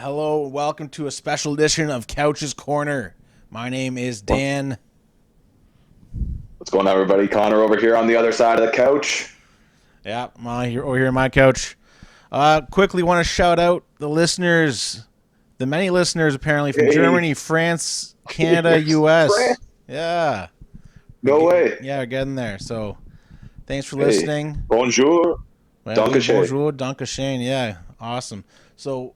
Hello, welcome to a special edition of Couch's Corner. My name is Dan. What's going on, everybody? Connor over here on the other side of the couch. Yeah, over here on my couch. Quickly want to shout out the listeners, the many listeners apparently from Hey. Germany, France, Canada, U.S. France? Yeah. No way. Yeah, we're getting there. So, thanks for Hey. listening. Bonjour. Well, Dankeschön. bonjour, dankeschön. Yeah, awesome. So,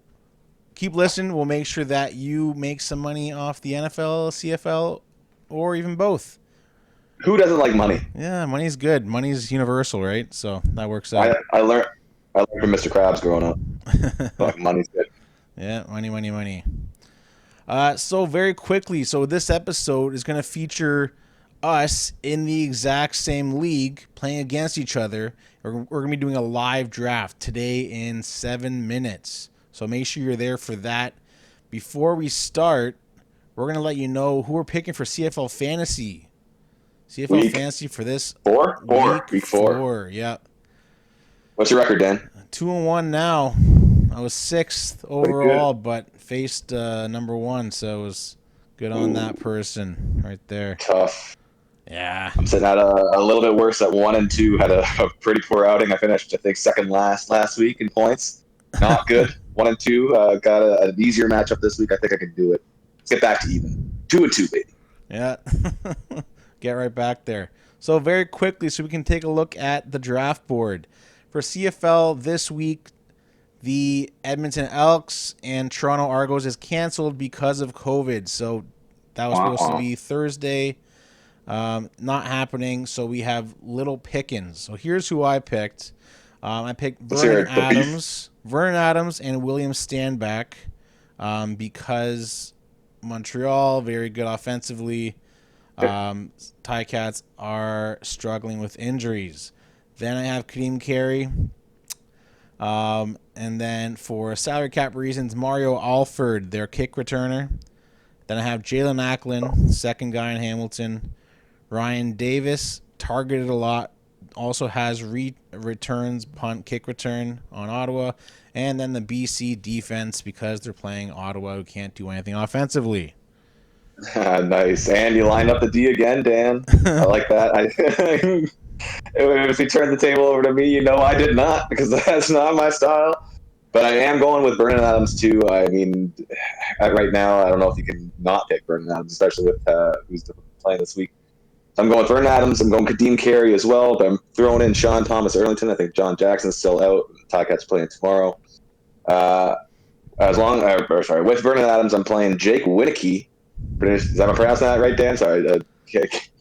keep listening. We'll make sure that you make some money off the NFL, CFL, or even both. Who doesn't like money? Yeah, money's good. Money's universal, right? So that works out. I learned from Mr. Krabs growing up. Fuck, money's good. Yeah, money. So very quickly, so this episode is going to feature us in the exact same league playing against each other. We're going to be doing a live draft today in 7 minutes. So make sure you're there for that. Before we start, we're going to let you know who we're picking for CFL Fantasy. CFL Fantasy for this week four. Yeah. What's your record, Dan? 2-1 now. I was 6th overall, but faced number 1, so it was good on that person right there. Tough. Yeah. I'm sitting at a little bit worse at 1 and 2. Had a pretty poor outing. I finished, I think, second last week in points. Not good. 1 and 2. Got an easier matchup this week. I think I can do it. Let's get back to even. 2 and 2, baby. Yeah. Get right back there. So very quickly, so we can take a look at the draft board. For CFL this week, the Edmonton Elks and Toronto Argos is canceled because of COVID. So that was supposed to be Thursday. Not happening. So we have little pickings. So here's who I picked. I picked Vernon Adams and William Stanback because Montreal, very good offensively. Ticats are struggling with injuries. Then I have Kadeem Carey. And then for salary cap reasons, Mario Alford, their kick returner. Then I have Jalen Acklin, second guy in Hamilton. Ryan Davis, targeted a lot, also has returns, punt, kick return on Ottawa. And then the BC defense because they're playing Ottawa who can't do anything offensively. Nice. And you lined up the D again, Dan. I like that. If you turn the table over to me, you know I did not, because that's not my style. But I am going with Vernon Adams too. I mean, right now, I don't know if you can not pick Vernon Adams, especially with who's playing this week. I'm going with Vernon Adams. I'm going Kadeem Carey as well, but I'm throwing in Sean Thomas Erlington. I think John Jackson's still out. Ticats playing tomorrow. With Vernon Adams, I'm playing Jake Winicki. Is that pronouncing that right, Dan? Sorry,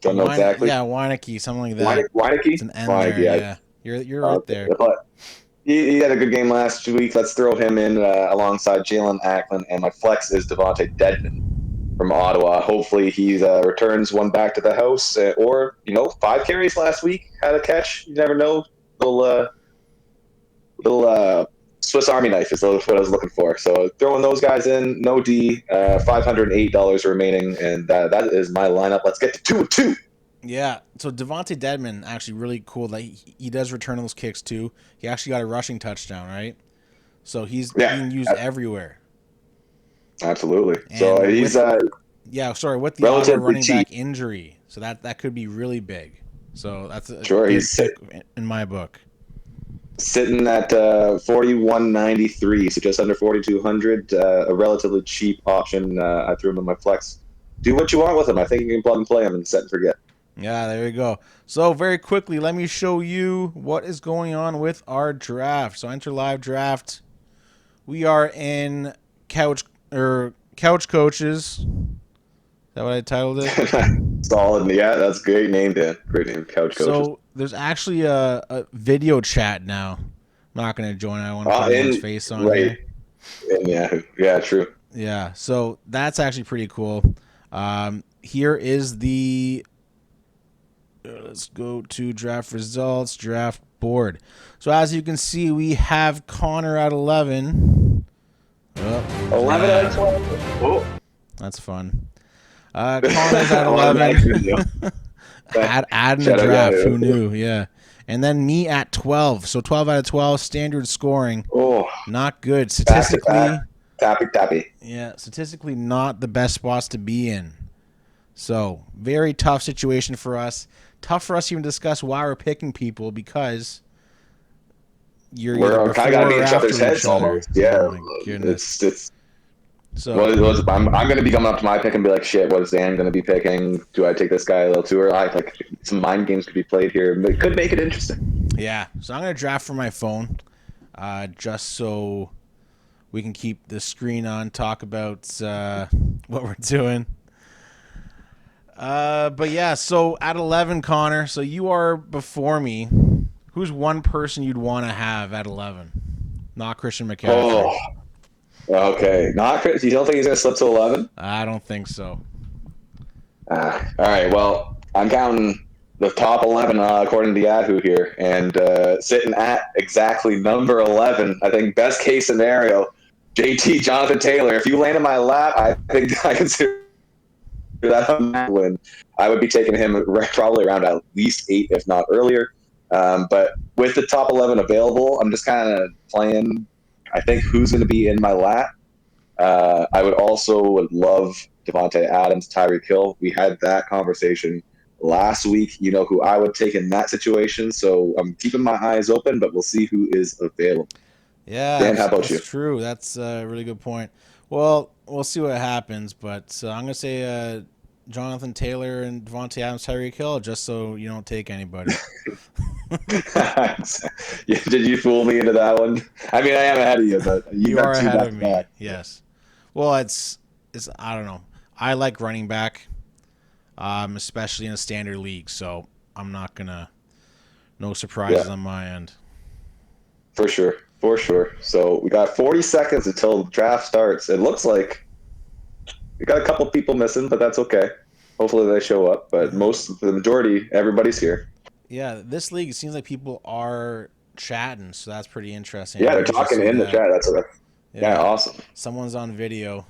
don't know exactly. Yeah, Weineke, something like that. Weineke? It's an N there, yeah. You're right there. But he had a good game last week. Let's throw him in alongside Jalen Acklin, and my flex is Devontae Dedmon from Ottawa. Hopefully he returns one back to the house, or 5 carries last week, had a catch. You never know. Little Swiss Army knife is what I was looking for. So throwing those guys in, no D, $508 remaining, and that is my lineup. Let's get to 2 and 2. Yeah, so Devontae Dedmon, actually really cool. Like he does return those kicks too. He actually got a rushing touchdown, right? So he's being used everywhere. Absolutely. And so he's with the Ottawa running back injury, so that could be really big. So that's a good pick in my book. Sitting at 41.93, so just under 4,200. A relatively cheap option. I threw him in my flex. Do what you want with him. I think you can plug and play him and set and forget. Yeah, there we go. So very quickly, let me show you what is going on with our draft. So enter live draft. We are in couch coaches. Is that what I titled it? Solid. Yeah, that's a great name, Dan. Great name, couch coaches. So there's actually a video chat now. I'm not going to join. I want to put his face on right. Here. Yeah, true. Yeah, so that's actually pretty cool. Here is the let's go to draft results, draft board. So as you can see, we have Connor at 11. 11 out of 12. Oh. That's fun. Connor's at 11. Adding the draft. Who knew? Yeah. And then me at 12. So 12 out of 12, standard scoring. Oh. Not good. Statistically, Tappy, tappy. Yeah, statistically not the best spots to be in. So, very tough situation for us. Tough for us to even discuss why we're picking people because you're either We're kind of got to before be or in each other's after each heads other. almost. Oh Yeah, my goodness. it's So, I'm going to be coming up to my pick and be like, shit, what is Dan going to be picking? Do I take this guy a little too early? Like, some mind games could be played here. It could make it interesting. yeah. So I'm going to draft from my phone just so we can keep the screen on, talk about what we're doing. But yeah, so at 11, Connor, so you are before me. Who's one person you'd want to have at 11? Not Christian McCaffrey. Oh, okay. Not Chris. You don't think he's going to slip to 11? I don't think so. All right. Well, I'm counting the top 11 according to Yahoo here, and sitting at exactly number 11. I think best case scenario, JT Jonathan Taylor. If you land in my lap, I think I consider that a win. I would be taking him probably around at least 8, if not earlier. But with the top 11 available, I'm just kind of playing. I think who's going to be in my lap. I would love Devontae Adams, Tyreek Hill. We had that conversation last week. You know who I would take in that situation. So I'm keeping my eyes open, but we'll see who is available. Yeah, Dan, how about that's you? true. That's a really good point. Well, we'll see what happens, but I'm going to say Jonathan Taylor and Devontae Adams, Tyreek Hill, just so you don't take anybody. Did you fool me into that one? I mean, I am ahead of you, but you You are got two ahead back of to me. back. Yes. Well, it's I don't know. I like running back, especially in a standard league. So I'm not gonna. No surprises Yeah, on my end. for sure. For sure. So we got 40 seconds until the draft starts. It looks like we got a couple people missing, but that's okay. Hopefully they show up. But the majority, everybody's here. Yeah, this league it seems like people are chatting, so that's pretty interesting. I Yeah, they're usually talking see in the that. chat. Yeah, Yeah, awesome. someone's on video.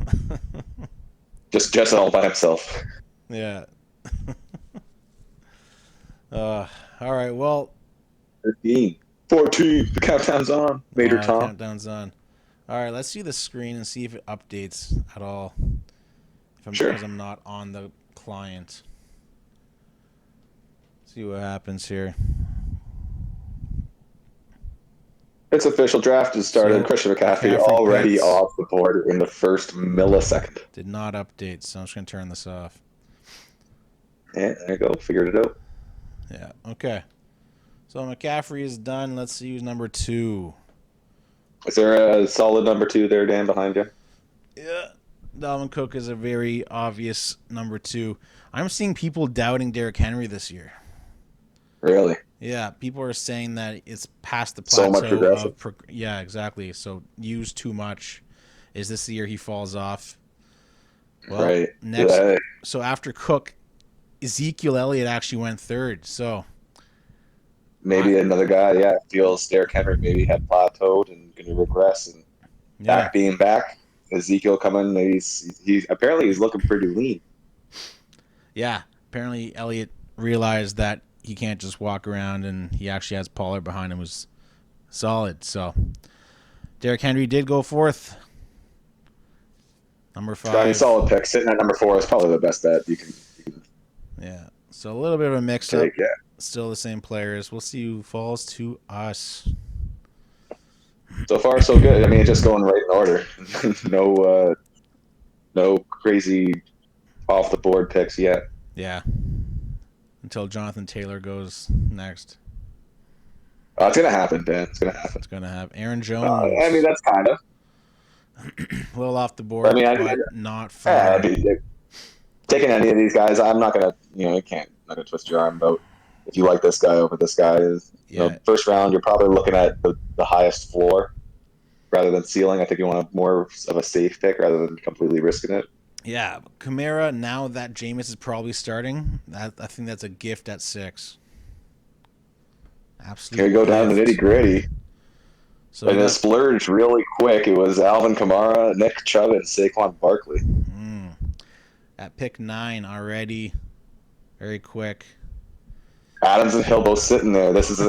Just all by himself. Yeah. All right. Well, 15, 14. The countdown's on. Major Tom. countdown's on. All right. Let's see the screen and see if it updates at all. Sure. Because I'm not on the client. See what happens here. It's official. Draft has started. So, Christian McCaffrey McCaffrey already picks. off the board in the first millisecond. Did not update, so I'm just gonna turn this off. Yeah, there you go. Figured it out. Yeah. Okay. So McCaffrey is done. Let's see who's number 2. Is there a solid number 2 there, Dan, behind you? Yeah. Dalvin Cook is a very obvious number 2. I'm seeing people doubting Derrick Henry this year. Really? Yeah, people are saying that it's past the So much plateau regression. of yeah, exactly. So use too much. Is this the year he falls off? Well, Right. next. Yeah. So after Cook, Ezekiel Elliott actually went 3rd. So Maybe another guy, yeah, feels Derrick Henry maybe had plateaued and going to regress and yeah, being back. Ezekiel coming, maybe he's apparently he's looking pretty lean. yeah. Apparently Elliott realized that he can't just walk around, and he actually has Pollard behind him who's solid. So Derrick Henry did go 4th. Number 5. I mean, solid pick. Sitting at number 4 is probably the best bet you can Yeah. So a little bit of a mix up. take. Yeah. Still the same players. We'll see who falls to us. So far, so good. I mean, it's just going right in order. No crazy off the board picks yet. Yeah. Until Jonathan Taylor goes next. It's gonna happen, Dan. It's gonna happen. It's going to have Aaron Jones. I mean, that's kind of. A little off the board, I mean, but not far. Taking any of these guys, I'm not gonna. You can't. Not gonna twist your arm about if you like this guy over this guy. Yeah. First round, you're probably looking at the highest floor rather than ceiling. I think you want more of a safe pick rather than completely risking it. Yeah, Kamara, now that Jameis is probably starting, I think that's a gift at 6. Absolutely. Here we go down to nitty gritty. So And a splurge really quick. It was Alvin Kamara, Nick Chubb, and Saquon Barkley. at pick 9 already. Very quick. Adams and Hill both sitting there. This is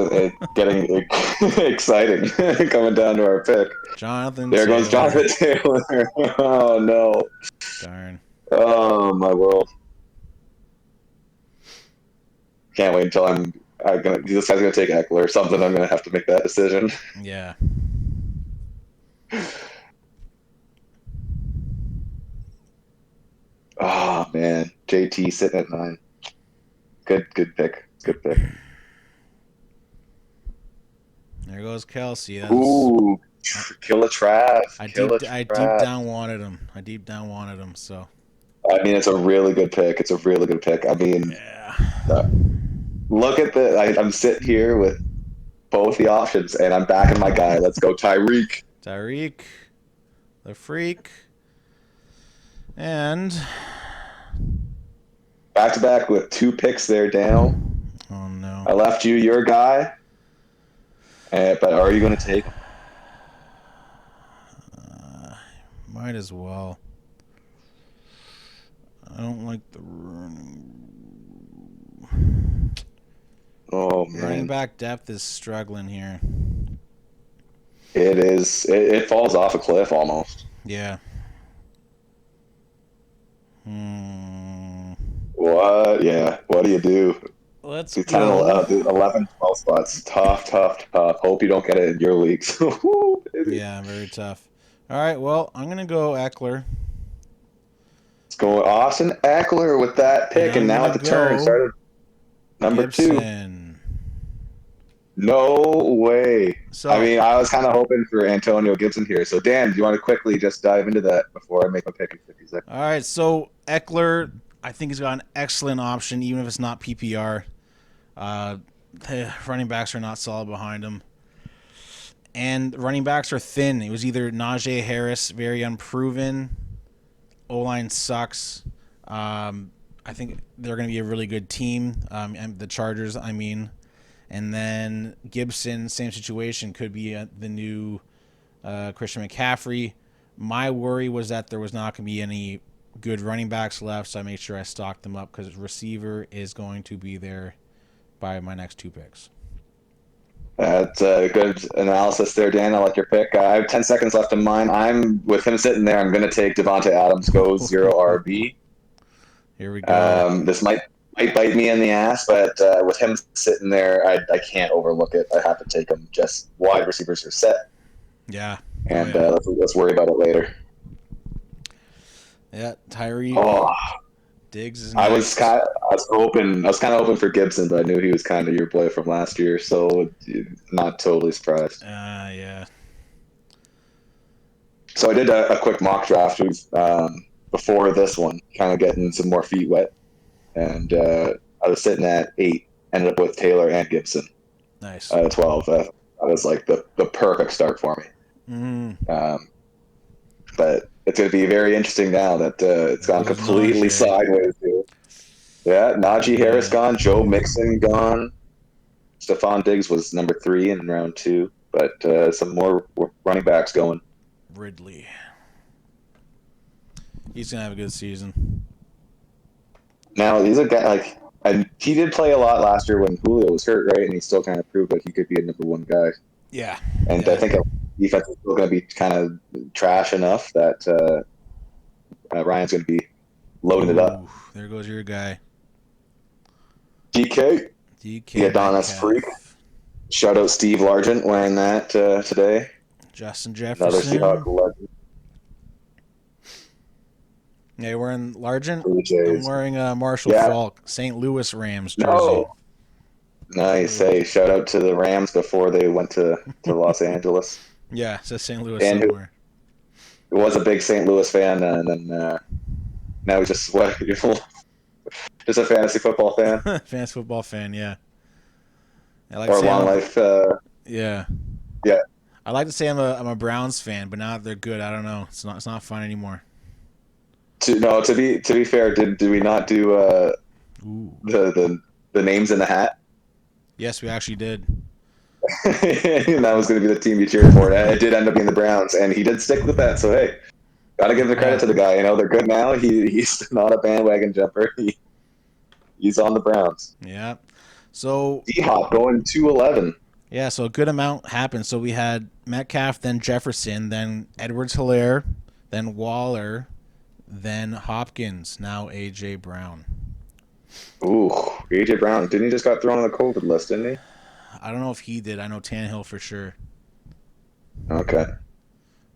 getting exciting coming down to our pick. Jonathan There Taylor. goes Jonathan Taylor. Oh no! Darn. Oh my world! Can't wait until I'm gonna. This guy's gonna take Eckler or something. I'm gonna have to make that decision. Yeah. Oh man, JT sitting at 9. Good pick. Good pick. There goes Kelsey. Ooh, kill a Trav. I Trav. deep down wanted him. So. I mean, it's a really good pick. I mean, Yeah. look at I'm sitting here with both the options, and I'm backing my guy. Let's go, Tyreek. Tyreek, the freak, and back to back with 2 picks there, Daniel. Oh no! I left you your guy, but are you going to take him? Might as well. I don't like the running. Oh man, running back depth is struggling here. It is. It falls off a cliff almost. Yeah. What? Yeah. What do you do? Let's do go. 11, 12 spots. Tough. Hope you don't get it in your leagues. Yeah, very tough. All right. Well, I'm gonna go Eckler. Let's go Austin Eckler with that pick, and now at the turn started number Gibson. 2. No way. So I mean, I was kind of hoping for Antonio Gibson here. So, Dan, do you want to quickly just dive into that before I make my pick in 50 seconds? All right. So Eckler, I think he's got an excellent option, even if it's not PPR. The running backs are not solid behind him. And running backs are thin. It was either Najee Harris, very unproven. O-line sucks. I think they're going to be a really good team. And the Chargers, I mean. And then Gibson, same situation, could be the new Christian McCaffrey. My worry was that there was not going to be any good running backs left, so I made sure I stocked them up because receiver is going to be there by my next 2 picks. That's a good analysis there, Dan. I like your pick. I have 10 seconds left in mine. I'm with him sitting there. I'm going to take Devontae Adams, go 0 RB. Here we go. This might bite me in the ass, but with him sitting there, I can't overlook it. I have to take him. Just wide receivers are set. Yeah. And let's worry about it later. Yeah, Tyree. Diggs is nice. I was kind of hoping for Gibson, but I knew he was kind of your boy from last year, so not totally surprised. Yeah. So I did a quick mock draft before this one, kind of getting some more feet wet, and I was sitting at 8, ended up with Taylor and Gibson. Nice. 12. That was like the perfect start for me. But it's going to be very interesting now that it's gone completely sideways. Dude. Yeah, Najee Harris gone, Joe Mixon gone. Stephon Diggs was number 3 in round 2, but some more running backs going. Ridley. He's going to have a good season. Now, he's a guy, and he did play a lot last year when Julio was hurt, right? And he still kind of proved that he could be a number 1 guy. Yeah. And I think defense is still going to be kind of trash enough that Ryan's going to be loading it up. There goes your guy. DK. The Adonis Freak. Shout out Steve Largent wearing that today. Justin Jefferson. Another Seahawks legend. Yeah, you're wearing Largent? I'm wearing Marshall Faulk, St. Louis Rams jersey. Oh. Nice. Hey, shout out to the Rams before they went to Los Angeles. Yeah, it says St. Louis somewhere. He was a big St. Louis fan, and then now he's just just a fantasy football fan. Fantasy football fan, yeah. Or long life. Yeah. Yeah. I like to say I'm a Browns fan, but now that they're good, I don't know. It's not fun anymore. To be fair, did we not do the names in the hat? Yes, we actually did. And that was going to be the team you cheered for. It did end up being the Browns, and he did stick with that. So hey, gotta give the credit to the guy. You know, they're good now. He's not a bandwagon jumper. He's on the Browns. Yeah. So D-Hop going 211. yeah, so a good amount happened. So we had Metcalf, then Jefferson, then Edwards-Helaire, then Waller, then Hopkins, now AJ Brown. Ooh, AJ Brown. Didn't he just got thrown on the COVID list, didn't he? I don't know if he did. I know Tannehill for sure. Okay.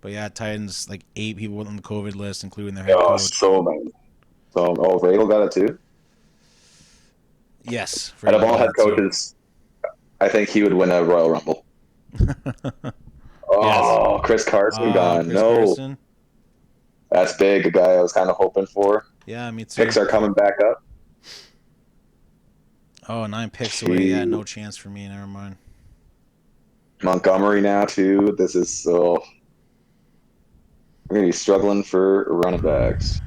But yeah, Titans like 8 people on the COVID list, including their head Oh, coach. so many. So, Vrabel got it too? Yes, Out of Vrabel all got head it too. coaches, I think he would win a Royal Rumble. Yes. Oh, Chris Carson gone. Chris No. Carson. That's big. A guy I was kind of hoping for. Yeah, me too. Picks are coming back up. Oh, 9 picks away. Yeah, Gee. no chance for me. Never mind. Montgomery now, too. This is so. We're going to be struggling for running backs.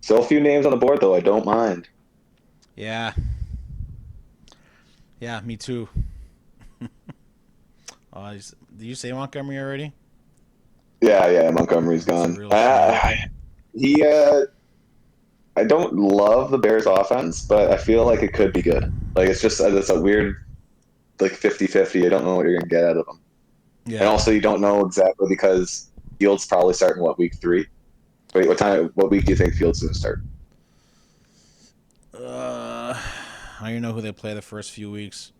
Still a few names on the board, though. I don't mind. Yeah. Yeah, me too. Did you say Montgomery already? Yeah. Montgomery's That's a gone. real shame. He, I don't love the Bears' offense, but I feel like it could be good. Like it's a weird like 50-50. I don't know what you're gonna get out of them, and Yeah. also you don't know exactly because Fields probably starting week 3. Wait, what week do you think Fields is gonna start? I don't even know who they play the first few weeks.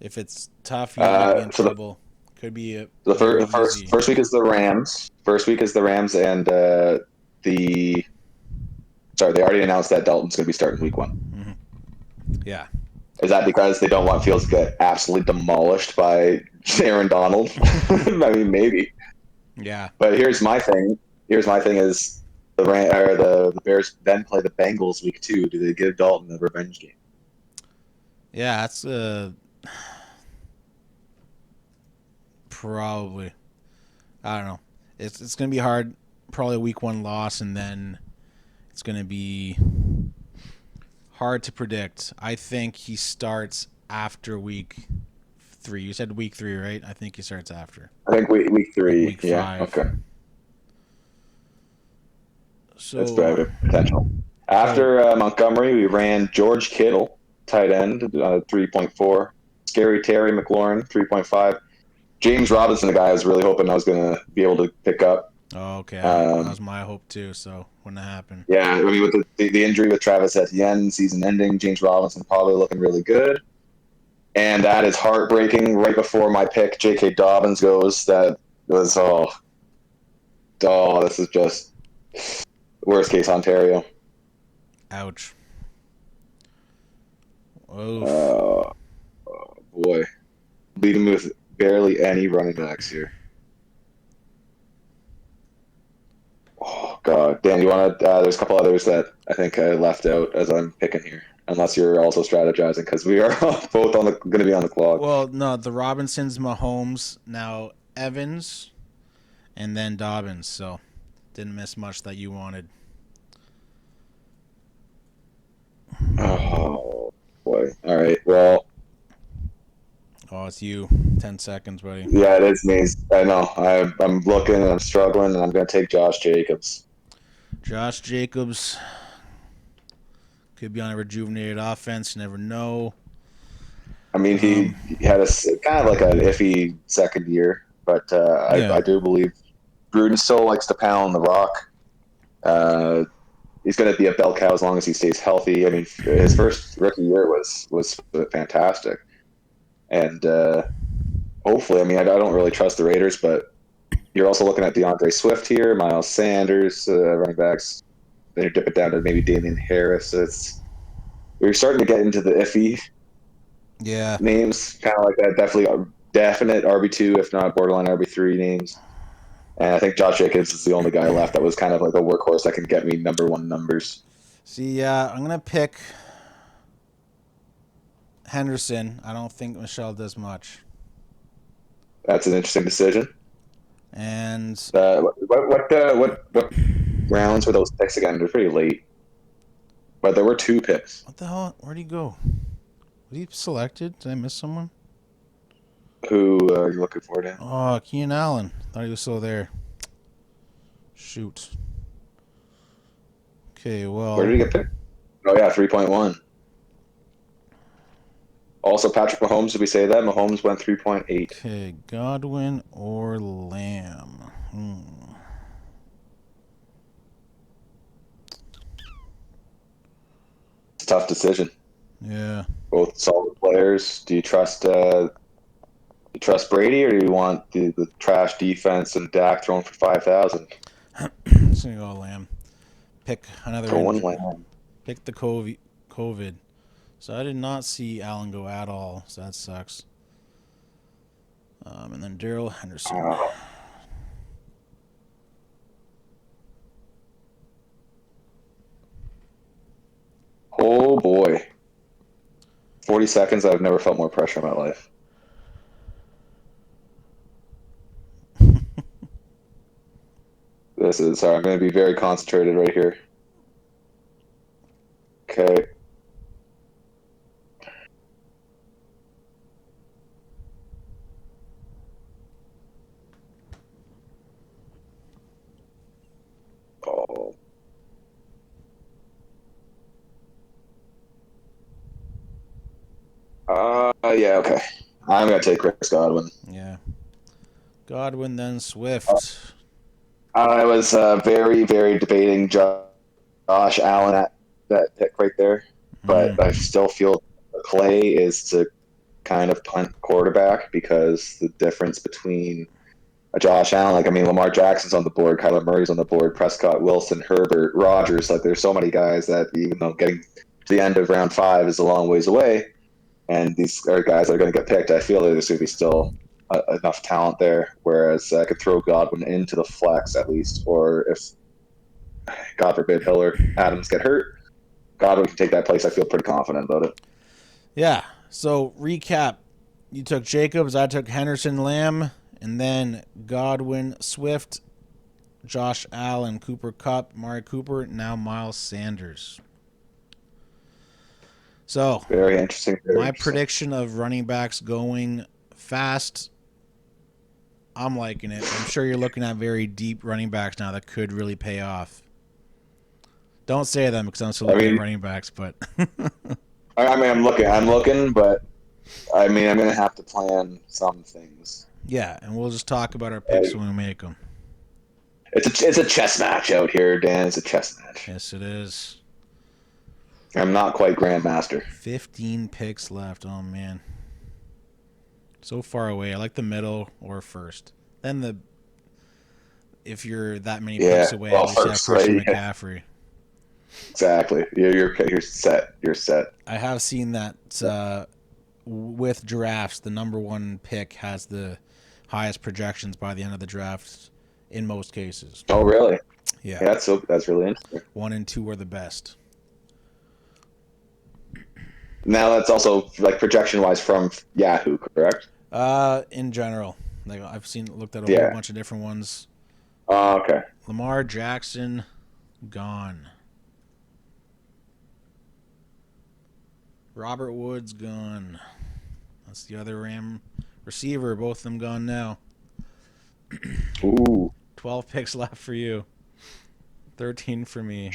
If it's tough, you might be in So trouble. Could be the very first easy. first week is the Rams. First week is the Rams, and the sorry, they already announced that Dalton's gonna be starting week 1. Yeah. Is that because they don't want Fields to get absolutely demolished by Aaron Donald? I mean, maybe. Yeah. But here's my thing. Is the Bears then play the Bengals week 2. Do they give Dalton a revenge game? Yeah, that's probably. I don't know. It's gonna be hard. Probably a week 1 loss, and then it's gonna be hard to predict. I think he starts after week 3. You said week 3, right? I think he starts after. I think week Like 3. week Yeah. 5. Okay. That's So better potential. After Montgomery, we ran George Kittle, tight end, 3.4. Scary Terry McLaurin, 3.5. James Robinson, the guy I was really hoping I was going to be able to pick up. okay, that was my hope too. So wouldn't happen. Yeah, I mean, with the injury with Travis Etienne, season ending, James Robinson probably looking really good. And that is heartbreaking right before my pick, J.K. Dobbins, goes. That was, this is just worst case Ontario. Ouch. Oof. Boy. Leading with barely any running backs here. Oh, God. Dan, you want to? There's a couple others that I think I left out as I'm picking here. Unless you're also strategizing, because we are both going to be on the clock. Well, no, the Robinsons, Mahomes, now Evans, and then Dobbins. So didn't miss much that you wanted. Oh, boy. All right. Well, Oh, it's you. 10 seconds, buddy. yeah, it is me. I know. I'm looking and I'm struggling, and I'm going to take Josh Jacobs. Josh Jacobs could be on a rejuvenated offense. You never know. I mean, he had a kind of like an iffy second year, but Yeah. I do believe Gruden still likes to pound the rock. He's going to be a bell cow as long as he stays healthy. I mean, his first rookie year was fantastic, and hopefully, I mean, I don't really trust the Raiders, but you're also looking at DeAndre Swift here, Miles Sanders, running backs. Then you dip it down to maybe Damian Harris. We're starting to get into the iffy Yeah. names, kind of like that. Definite RB2, if not borderline RB3 names. And I think Josh Jacobs is the only guy left that was kind of like a workhorse that can get me number 1 numbers. See, I'm going to pick Henderson. I don't think Michelle does much. That's an interesting decision. And What rounds were those picks again? They're pretty late, but there were 2 picks. what the hell? Where'd he go? Was he selected? Did I miss someone? Who are you looking for, Dan? Oh, Keenan Allen. Thought he was still there. Shoot. Okay, well. Where did he get picked? Oh yeah, 3.1. Also, Patrick Mahomes. Did we say that Mahomes went 3.8? Okay, Godwin or Lamb? It's a tough decision. Yeah. Both solid players. Do you trust Brady, or do you want the trash defense and Dak thrown for 5,000? Just gonna go Lamb. Pick another Going injury. Lamb. Pick the COVID. So I did not see Allen go at all. So that sucks. And then Daryl Henderson. Oh boy. 40 seconds. I've never felt more pressure in my life. Sorry, I'm going to be very concentrated right here. Okay. Oh. Yeah, okay. I'm going to take Chris Godwin. Yeah. Godwin, then Swift. I was very, very debating Josh Allen at that pick right there, but I still feel the play is to kind of punt quarterback, because the difference between a Josh Allen, like, I mean, Lamar Jackson's on the board, Kyler Murray's on the board, Prescott, Wilson, Herbert, Rodgers. Like, there's so many guys that, even though getting to the end of round 5 is a long ways away, and these are guys that are going to get picked, I feel that there's going to be still enough talent there. Whereas I could throw Godwin into the flex at least, or if, God forbid, Hill or Adams get hurt, Godwin can take that place. I feel pretty confident about it. Yeah. So recap: you took Jacobs, I took Henderson, Lamb, and then Godwin, Swift, Josh Allen, Cooper Kupp, Mari Cooper, now Miles Sanders. So Very interesting. My prediction of running backs going fast, I'm liking it. I'm sure you're looking at very deep running backs now that could really pay off. Don't say them because I'm still looking at running backs, but I mean, I'm looking, but I mean, I'm going to have to plan some things. Yeah, and we'll just talk about our picks when we make them. It's a chess match out here, Dan. It's a chess match. Yes, it is. I'm not quite Grandmaster. 15 picks left. Oh, man. So far away. I like the middle or first. Then if you're that many picks away, at least you have Christian McCaffrey. Exactly. You're set. You're set. I have seen that with drafts, the number one pick has the highest projections by the end of the draft in most cases. Oh, really? Yeah. That's really interesting. 1 and 2 are the best. Now that's also like projection-wise from Yahoo, correct? In general, like I've looked at a whole bunch of different ones. Oh, okay. Lamar Jackson, gone. Robert Woods, gone. That's the other Ram receiver. Both of them gone now. Ooh. 12 picks left for you. 13 for me.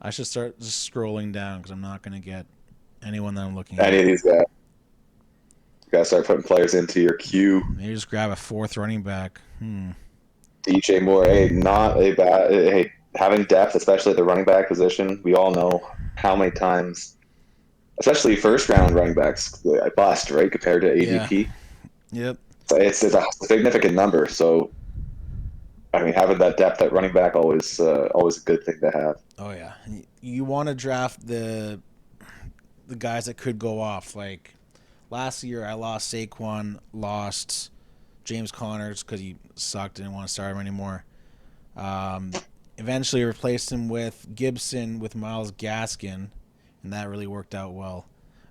I should start just scrolling down because I'm not going to get anyone that I'm looking at. Any of these guys. You got to start putting players into your queue. Maybe just grab a 4th running back. DJ Moore, not a bad. Having depth, especially at the running back position, we all know how many times, especially first-round running backs, I bust, right, compared to ADP. Yeah. Yep. So it's a significant number. So, I mean, having that depth at running back always a good thing to have. Oh yeah, you want to draft the guys that could go off. Like last year, I lost Saquon, lost James Connors because he sucked, didn't want to start him anymore. Eventually replaced him with Gibson with Myles Gaskin, and that really worked out well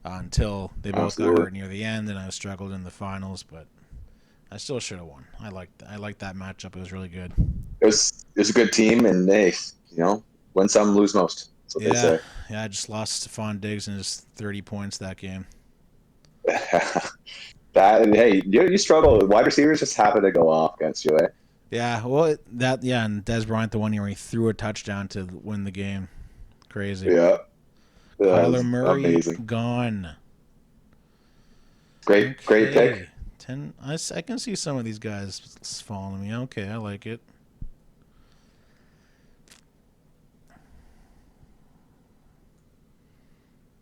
until they both got hurt near the end, and I struggled in the finals, but I still should have won. I liked that matchup. It was really good. It was a good team, and they, win some, lose most. That's what they say. Yeah, I just lost Stephon Diggs and just 30 points that game. You struggle. Wide receivers just happen to go off against you, eh? Yeah, well, and Dez Bryant, the one year where he threw a touchdown to win the game. Crazy. Yeah. Kyler That's Murray amazing. gone. Great pick. Okay. 10. I can see some of these guys following me. Okay, I like it.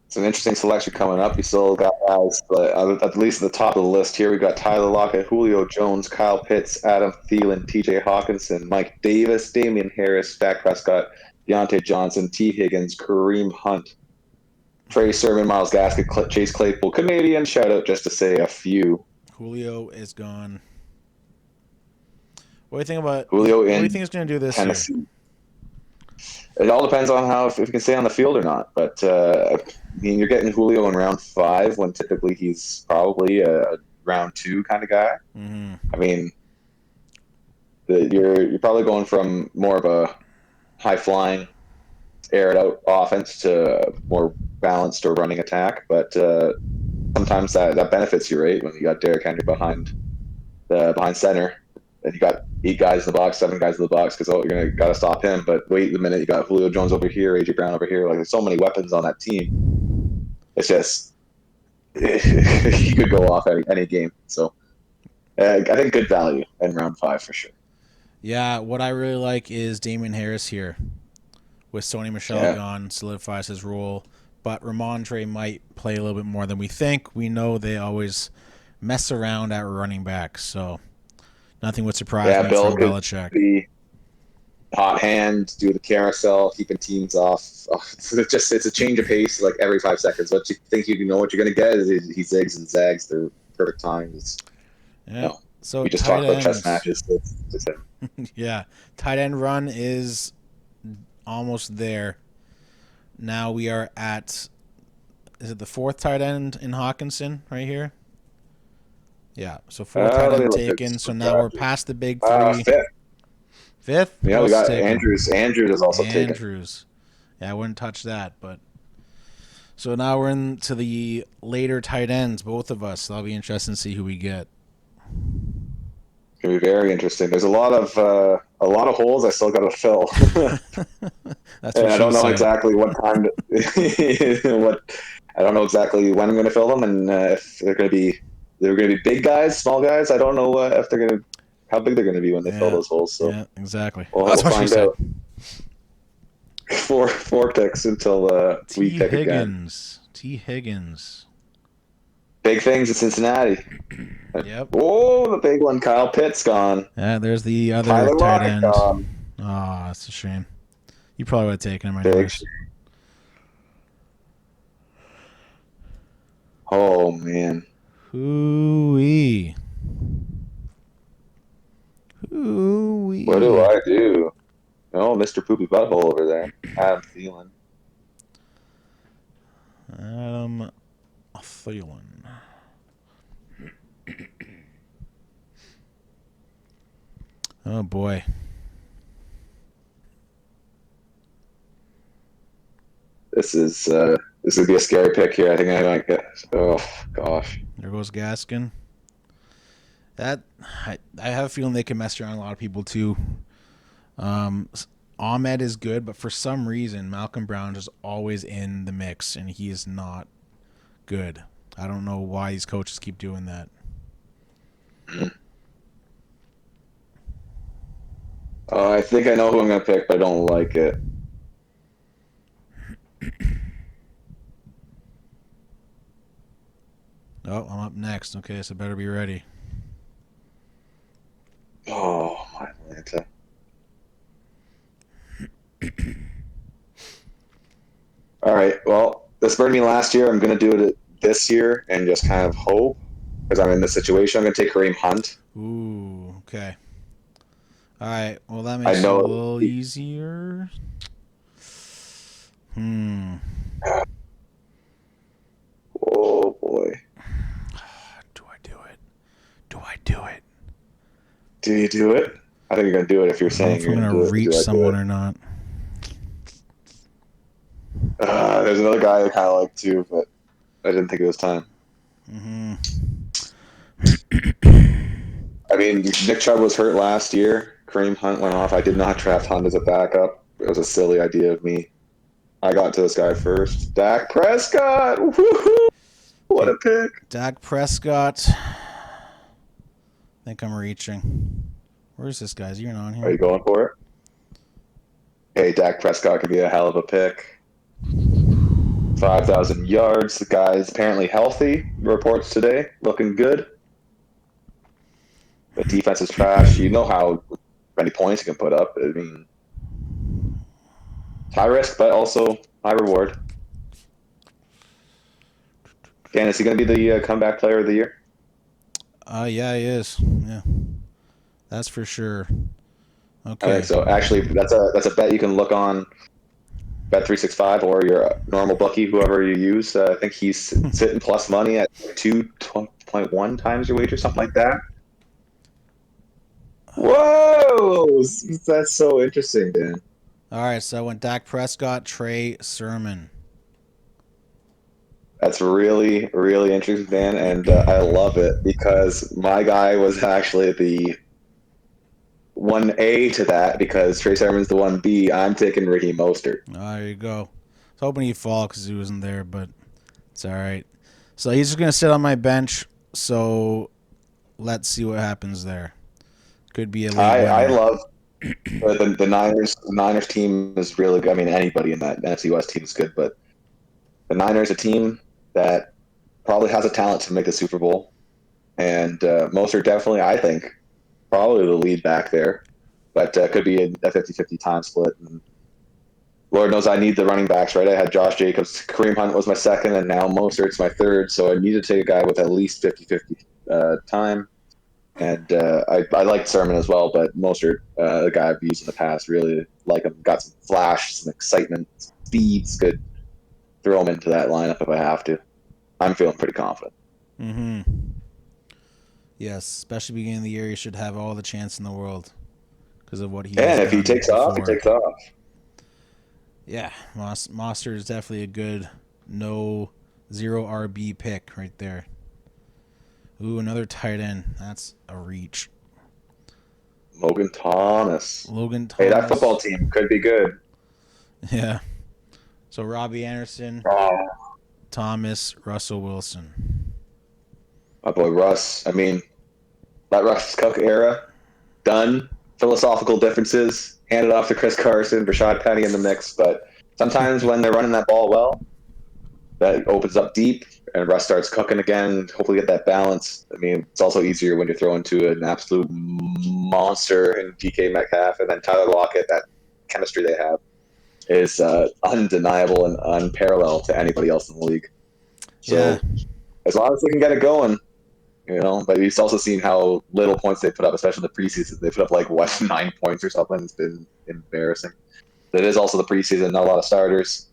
It's an interesting selection coming up. You still got guys, at least at the top of the list here. We got Tyler Lockett, Julio Jones, Kyle Pitts, Adam Thielen, T.J. Hawkinson, Mike Davis, Damian Harris, Dak Prescott, Deontay Johnson, T. Higgins, Kareem Hunt, Trey Sermon, Miles Gaskin, Chase Claypool, Canadian shout out just to say a few. Julio is gone. What do you think about Julio what do you in think he's going to do this year? Tennessee. It all depends on how if he can stay on the field or not. But I mean, you're getting Julio in round 5 when typically he's probably a round 2 kind of guy. Mm-hmm. I mean, you're probably going from more of a high flying, air it out offense to more balanced or running attack. But sometimes that benefits you, right? When you got Derrick Henry behind center, and you got 8 guys in the box, 7 guys in the box, because you're gonna gotta stop him. But wait a minute, you got Julio Jones over here, AJ Brown over here. Like there's so many weapons on that team. It's just he could go off any game. So I think good value in round 5 for sure. Yeah, what I really like is Damian Harris here. With Sony Michel gone, solidifies his role. But Ramondre might play a little bit more than we think. We know they always mess around at running back, so nothing would surprise me Bill from Belichick. Be hot hand, do the carousel, keeping teams off. It's a change of pace like every 5 seconds. What you think you know what you're going to get is he zigs and zags. They're perfect times. Yeah. So we just talked about chess matches. Yeah, tight end run is almost there. Now we are at, is it the 4th tight end in Hawkinson right here? Yeah, so 4th tight end taken. So now we're past the big 3. 5th? Yeah, we got taken? Andrews. Andrews is also taken. Andrews. Yeah, I wouldn't touch that, but so now we're into the later tight ends, both of us. So that'll be interesting to see who we get. It's gonna be very interesting. There's a lot of holes I still got to fill. That's what I don't know said. exactly what time. I don't know exactly when I'm going to fill them, and if they're going to be big guys, small guys. I don't know if they're going to how big they're going to be when they fill those holes. So yeah, exactly. We'll find out. 4 picks until we pick again. T. Higgins. Big things in Cincinnati. Yep. Oh, the big one. Kyle Pitts gone. Yeah, there's the other Tyler tight end. Gone. Oh, that's a shame. You probably would have taken him anyways. Oh, man. Hoo-wee. Hoo-wee. What do I do? Oh, Mr. Poopy Butthole over there. Adam Thielen. Adam Thielen. Oh, boy. This would be a scary pick here. I think I might get. Oh gosh. There goes Gaskin. I have a feeling they can mess around a lot of people too. Ahmed is good, but for some reason Malcolm Brown is always in the mix, and he is not good. I don't know why these coaches keep doing that. I think I know who I'm gonna pick, but I don't like it. Oh, I'm up next. Okay, so better be ready. Oh, my Atlanta. All right. Well, this burned me last year. I'm going to do it this year and just kind of hope because I'm in this situation. I'm going to take Kareem Hunt. Ooh, okay. All right. Well, that makes it a little easier. Oh, boy. Do I do it? Do I do it? Do you do it? I think you're going to do it if you're saying you're going to reach someone or not. There's another guy I kind of like too, but I didn't think it was time. Mm-hmm. I mean, Nick Chubb was hurt last year. Kareem Hunt went off. I did not draft Hunt as a backup. It was a silly idea of me. I got to this guy first. Dak Prescott. Woo-hoo! What a pick. Dak Prescott. I think I'm reaching. Where's this guy? Is he even on here? Are you going for it? Hey, Dak Prescott could be a hell of a pick. 5,000 yards. The guy's apparently healthy. Reports today. Looking good. The defense is trash. You know how many points you can put up. I mean, high risk, but also high reward. Dan, is he going to be the comeback player of the year? Yeah, he is. Yeah, that's for sure. Okay. I think so. Actually, that's a bet you can look on Bet365 or your normal bookie, whoever you use. I think he's sitting plus money at 2.1 times your wager, something like that. Whoa! That's so interesting, Dan. All right, so I went Dak Prescott, Trey Sermon. That's really, really interesting, Dan, and I love it because my guy was actually the 1A to that because Trey Sermon's the 1B. I'm taking Raheem Mostert. Oh, there you go. I was hoping he'd fall because he wasn't there, but it's all right. So he's just going to sit on my bench, so let's see what happens there. Could be a late I winner. love the Niners. The Niners team is really good. I mean, anybody in that NFC West team is good, but the Niners are a team that probably has a talent to make the Super Bowl. And Mostert definitely, I think, probably the lead back there. But could be a 50-50 time split. And Lord knows I need the running backs, right? I had Josh Jacobs. Kareem Hunt was my second, and now Mostert's my third. So I need to take a guy with at least 50-50 time. And I like Sermon as well, but Mostert, the guy I've used in the past, really like him. Got some flash, some excitement, speeds. Could throw him into that lineup if I have to. I'm feeling pretty confident. Mm-hmm. Yes, especially beginning of the year, he should have all the chance in the world because of what he has And if he done takes off, he before. takes off. Yeah, Mostert is definitely a good zero RB pick right there. Ooh, another tight end. That's a reach. Logan Thomas. Logan Thomas. Hey, that football team could be good. Yeah. So Robbie Anderson, Oh, Thomas, Russell Wilson. my boy Russ. I mean, that Russ Cook era, done. Philosophical differences, handed off to Chris Carson, Rashad Penny in the mix. But sometimes when they're running that ball well, that opens up deep, and Russ starts cooking again. Hopefully, get that balance. I mean, it's also easier when you're throwing to an absolute monster in DK Metcalf and then Tyler Lockett. That chemistry they have is undeniable and unparalleled to anybody else in the league. So Yeah. as long as they can get it going, but we've also seen how little points they put up, especially in the preseason. They put up 9 points or something. It's been embarrassing. But it is also the preseason. Not a lot of starters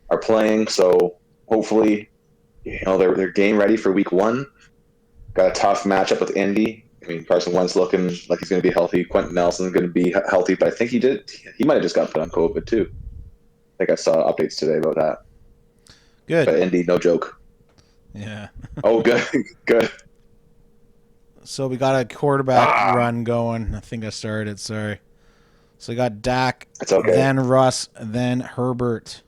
are playing, so hopefully, they're game ready for week 1. Got a tough matchup with Indy. I mean, Carson Wentz looking like he's going to be healthy. Quentin Nelson going to be healthy, but I think he might have just got put on COVID too. I think I saw updates today about that. Good. But Indy, no joke. Yeah. Oh, good, good. So we got a quarterback run going. I think I started it. Sorry. So we got Dak, It's okay. then Russ, then Herbert.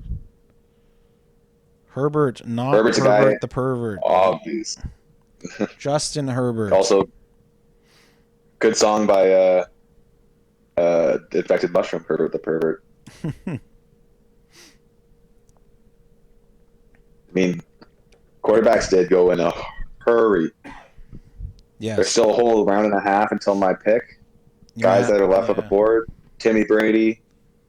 Herbert, not Herbert's a Herbert guy- the pervert. Obvious. Justin Herbert. Also, good song by Infected Mushroom, Herbert the Pervert. I mean, quarterbacks did go in a hurry. Yes. There's still a whole round and a half until my pick. Guys that are left on the board: Timmy Brady,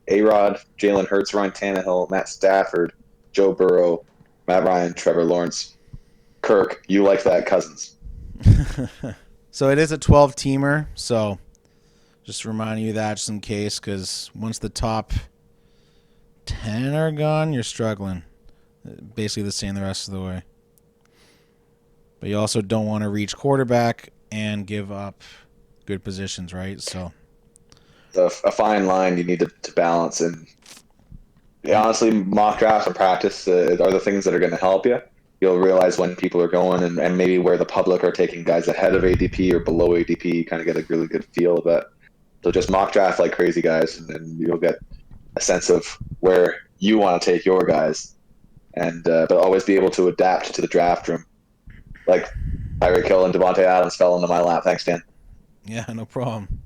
A-Rod, Jalen Hurts, Ryan Tannehill, Matt Stafford, Joe Burrow, Matt Ryan, Trevor Lawrence. Kirk, you like that, Cousins. So it is a 12-teamer, so just reminding you that just in case, because once the top 10 are gone, you're struggling. Basically the same the rest of the way. But you also don't want to reach quarterback and give up good positions, right? So It's a fine line you need to balance. And honestly, mock drafts and practice are the things that are going to help you. You'll realize when people are going and maybe where the public are taking guys ahead of ADP or below ADP, kind of get a really good feel of it. So just mock draft like crazy, guys, and then you'll get a sense of where you want to take your guys, and but always be able to adapt to the draft room. Like Tyreek Hill and Devontae Adams fell into my lap. Thanks, Dan. Yeah, no problem.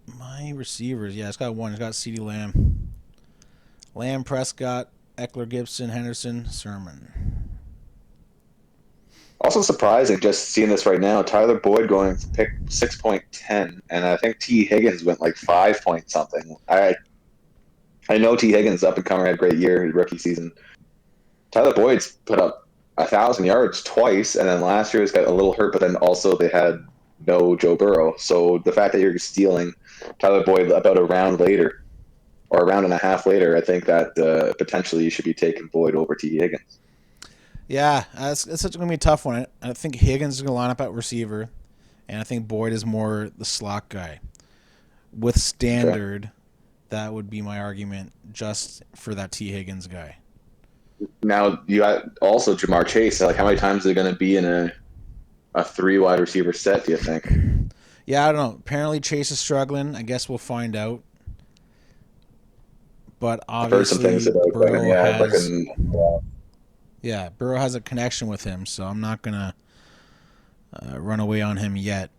My receivers, yeah, it's got one. It's got CeeDee Lamb. Lamb, Prescott, Eckler, Gibson, Henderson, Sermon. Also surprising, just seeing this right now, Tyler Boyd going to pick 6.10, and I think T. Higgins went like 5 point something. I know T. Higgins up and comer had a great year his rookie season. Tyler Boyd's put up 1,000 yards twice, and then last year he's got a little hurt, but then also they had no Joe Burrow. So the fact that you're stealing Tyler Boyd about a round later, or a round and a half later, I think that potentially you should be taking Boyd over T. Higgins. Yeah, it's going to be a tough one. I think Higgins is going to line up at receiver, and I think Boyd is more the slot guy. With standard, okay, that would be my argument just for that T. Higgins guy. Now, you got also Jamar Chase. Like, how many times are they going to be in a 3 wide receiver set, do you think? Yeah, I don't know. Apparently Chase is struggling. I guess we'll find out. But obviously, I've heard some things about Burrow Burrow has a connection with him, so I'm not going to run away on him yet.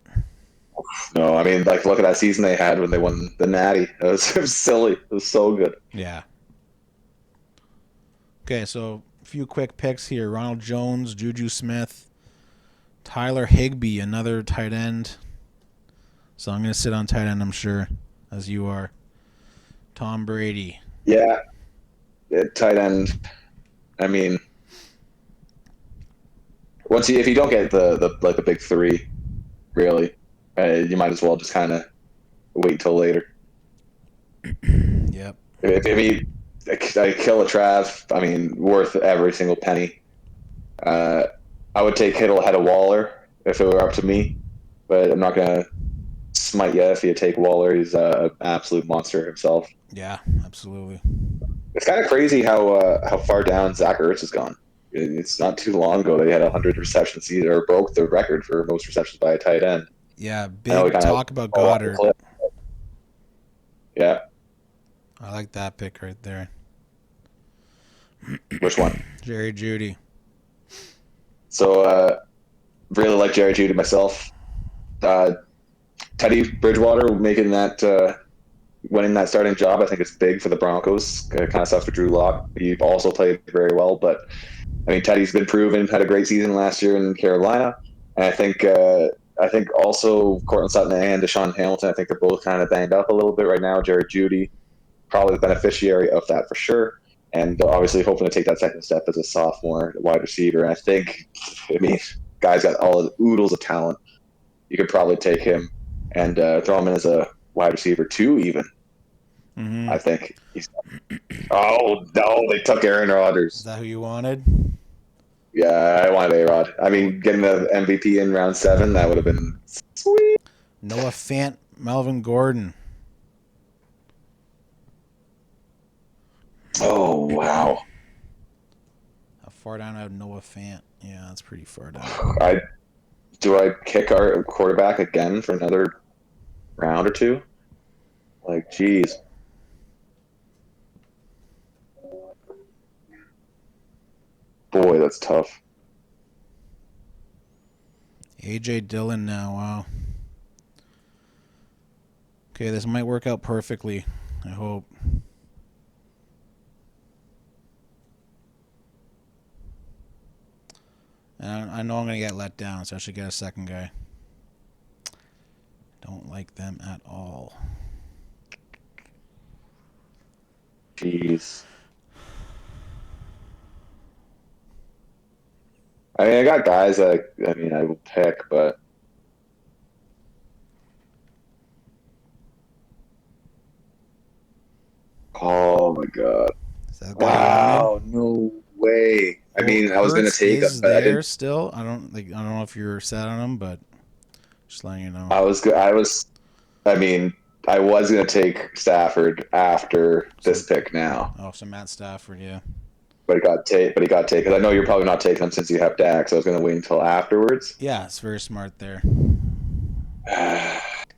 No, I mean, like, look at that season they had when they won the Natty. It was silly. It was so good. Yeah. Okay, so a few quick picks here. Ronald Jones, Juju Smith, Tyler Higbee, another tight end. So I'm going to sit on tight end, I'm sure, as you are. Tom Brady. Yeah, tight end. I mean, if you don't get the big 3, really, you might as well just kind of wait till later. Yep. If I kill a Trav, I mean, worth every single penny. I would take Kittle ahead of Waller if it were up to me, but I'm not gonna smite you if you take Waller. He's an absolute monster himself. Yeah, absolutely. It's kind of crazy how far down Zach Ertz has gone. It's not too long ago that he had 100 receptions. He broke the record for most receptions by a tight end. Yeah, big talk about Goddard. Yeah. I like that pick right there. Which one? Jerry Jeudy. So, really like Jerry Jeudy myself. Teddy Bridgewater winning that starting job, I think it's big for the Broncos. Kind of stuff for Drew Lock. He also played very well, but I mean, Teddy's been proven, had a great season last year in Carolina, and I think also Courtland Sutton and Deshaun Hamilton. I think they're both kind of banged up a little bit right now. Jared Jeudy, probably the beneficiary of that for sure, and obviously hoping to take that second step as a sophomore wide receiver. And I mean, guy's got all the oodles of talent. You could probably take him and throw him in as a wide receiver 2 even. Mm-hmm. I think oh no, they took Aaron Rodgers. Is that who you wanted? Yeah, I wanted A-Rod. I mean, getting the MVP in round 7, that would have been sweet. Noah Fant, Melvin Gordon. Oh wow. How far down I have Noah Fant? Yeah, that's pretty far down. Do I kick our quarterback again for another round or 2? Like, geez. Boy, that's tough. A.J. Dillon now, wow. Okay, this might work out perfectly, I hope. And I know I'm going to get let down, so I should get a second guy. Don't like them at all. Jeez. I mean, I got guys that I will pick, but oh my god! Wow, no way! I mean, I was going to take him, but there still. I don't know if you're set on him, but just letting you know. I was going to take Stafford after this pick now. Oh, so Matt Stafford, yeah. But he got taken. I know you're probably not taking him since you have Dak, so I was going to wait until afterwards. Yeah, it's very smart there.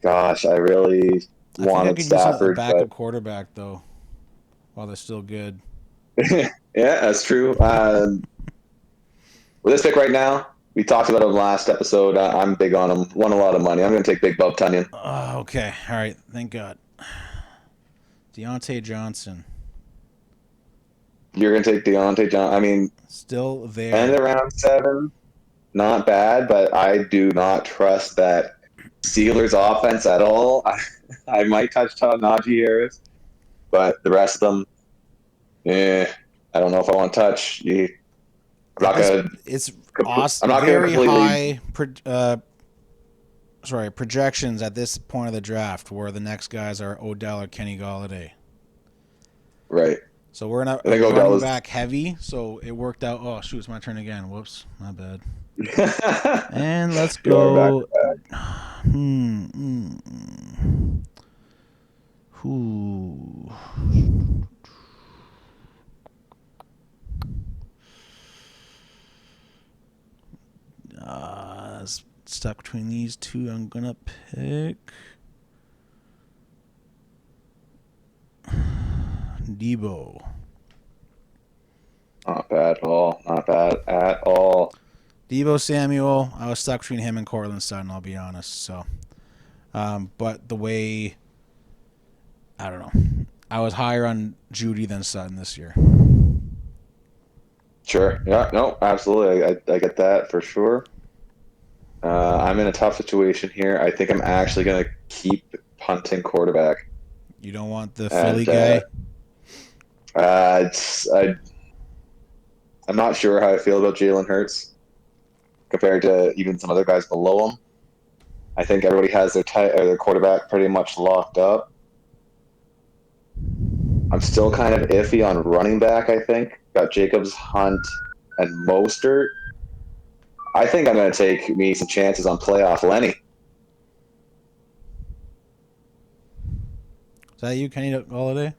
Gosh, I really I think I wanted could use a Stafford, backup quarterback though, while they're still good. but yeah, that's true. With this pick right now, we talked about him last episode. I'm big on him. Won a lot of money. I'm going to take Big Bob Tunyon. Okay. All right. Thank God. Deontay Johnson. You're going to take Deontay Johnson. I mean, Still there. and around 7, not bad, but I do not trust that Steelers offense at all. I might touch on Najee Harris, but the rest of them, I don't know if I want to touch. I'm not gonna. It's I'm not gonna very completely. high projections at this point of the draft where the next guys are Odell or Kenny Golladay. Right. So we're not Odell running is- back heavy, so it worked out. Oh shoot, it's my turn again. Whoops, my bad. And let's go. Who? Stuck between these two. I'm gonna pick Debo. Not bad at all. Not bad at all. Debo Samuel. I was stuck between him and Cortland Sutton. I'll be honest. So, but the way, I don't know. I was higher on Judy than Sutton this year. Sure. Yeah. No. Absolutely. I get that for sure. I'm in a tough situation here. I think I'm actually going to keep punting quarterback. You don't want the Philly guy? I'm not sure how I feel about Jalen Hurts compared to even some other guys below him. I think everybody has their quarterback pretty much locked up. I'm still kind of iffy on running back, I think. Got Jacobs, Hunt, and Mostert. I think I'm going to take me some chances on playoff Lenny. Is that you, Kenny Golladay?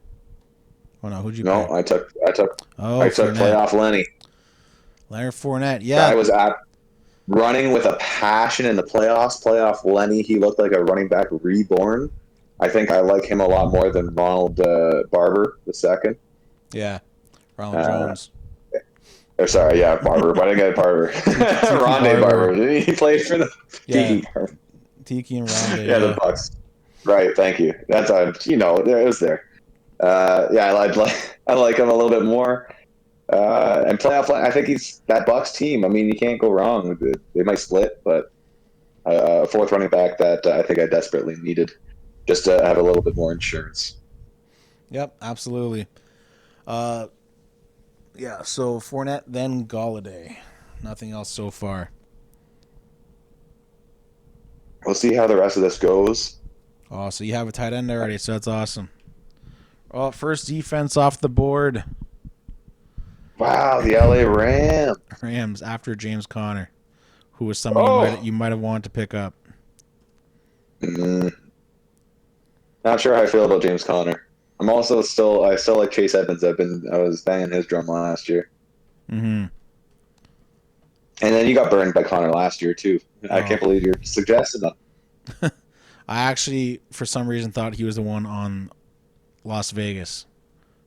Oh no, who'd you No, pick? I took Fournette. playoff Lenny. Leonard Fournette. Yeah. I was running with a passion in the playoffs. Playoff Lenny, he looked like a running back reborn. I think I like him a lot more than Ronald Barber II. Yeah. Ronald Jones. Barber. Why did I get Barber? Rondé Barber. He played for the Tiki. Tiki and Rondé. Yeah, the Bucks. Right, thank you. That's it was there. I like him a little bit more. And playoff, I think he's that Bucks team. I mean, you can't go wrong. They might split, but a fourth running back that I think I desperately needed just to have a little bit more insurance. Yep, absolutely. Yeah, so Fournette, then Golladay. Nothing else so far. We'll see how the rest of this goes. Oh, so you have a tight end already, so that's awesome. Oh, first defense off the board. Wow, the LA Rams. Rams after James Conner, who was someone you might have wanted to pick up. Not sure how I feel about James Conner. I still like Chase Edmonds. I was banging his drum last year. Mm-hmm. And then you got burned by Conner last year too. I can't believe you're suggesting that. I actually, for some reason, thought he was the one on Las Vegas,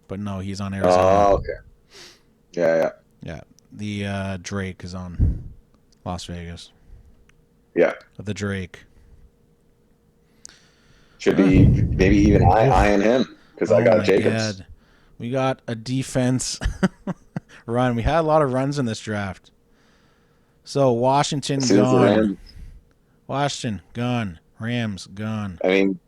but no, he's on Arizona. Oh, okay. Yeah. The Drake is on Las Vegas. Yeah. The Drake. Should be maybe even eyeing him because I got Jacobs. God. We got a defense run. We had a lot of runs in this draft. So Washington gone. Washington gone. Rams gone. I mean,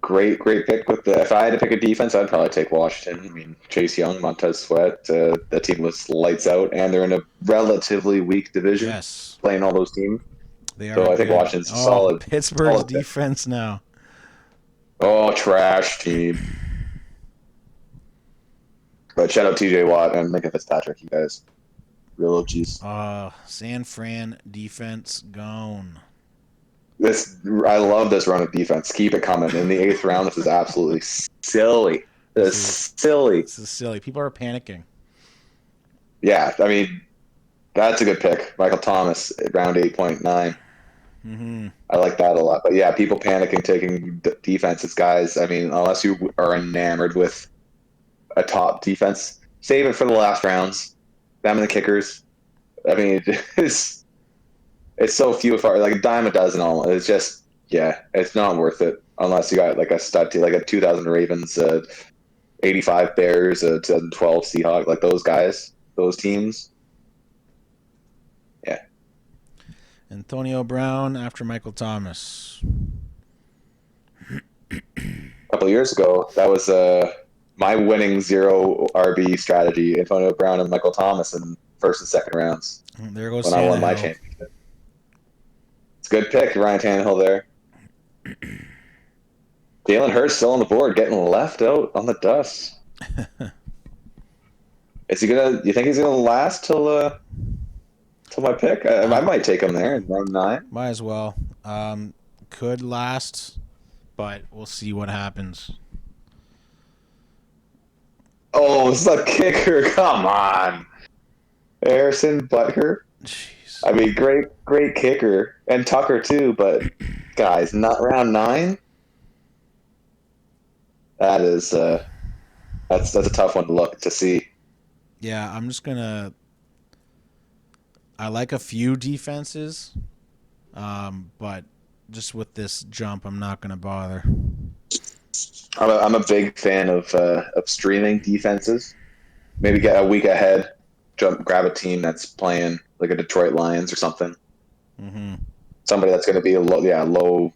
great pick with the. If I had to pick a defense, I'd probably take Washington. I mean, Chase Young, Montez Sweat. That team was lights out, and they're in a relatively weak division. Yes, playing all those teams. They are. So I think Washington's solid. Pittsburgh's defense now. Oh, trash team. But shout out TJ Watt and Minka Fitzpatrick, you guys. Real OGs. San Fran defense gone. I love this run of defense. Keep it coming. In the 8th round, this is absolutely silly. Silly. This is silly. People are panicking. Yeah, I mean, that's a good pick. Michael Thomas, round 8.9. Mm-hmm. I like that a lot. But yeah, people panicking taking defenses, guys. I mean, unless you are enamored with a top defense, save it for the last rounds. Them and the kickers. I mean, it's so few and far, like a dime a dozen. All it's just it's not worth it unless you got like a stud team, like a 2000 Ravens, 85 Bears, 2012 Seahawks, like those guys, those teams. Yeah. Antonio Brown after Michael Thomas. A couple of years ago, that was my winning zero RB strategy: Antonio Brown and Michael Thomas in first and second rounds There goes when I won my Tannehill. championship. It's a good pick, Ryan Tannehill there. Jalen Hurts still on the board, getting left out on the dust. Is he gonna? You think he's gonna last till my pick? I might take him there in round 9. Might as well. Could last, but we'll see what happens. Oh, it's a kicker! Come on, Harrison Butker. Jeez. I mean, great kicker, and Tucker too. But guys, not round 9. That is that's a tough one to look to see. Yeah, I'm just gonna. I like a few defenses, but just with this jump, I'm not gonna bother. I'm a big fan of streaming defenses. Maybe get a week ahead, grab a team that's playing like a Detroit Lions or something. Mm-hmm. Somebody that's going to be a low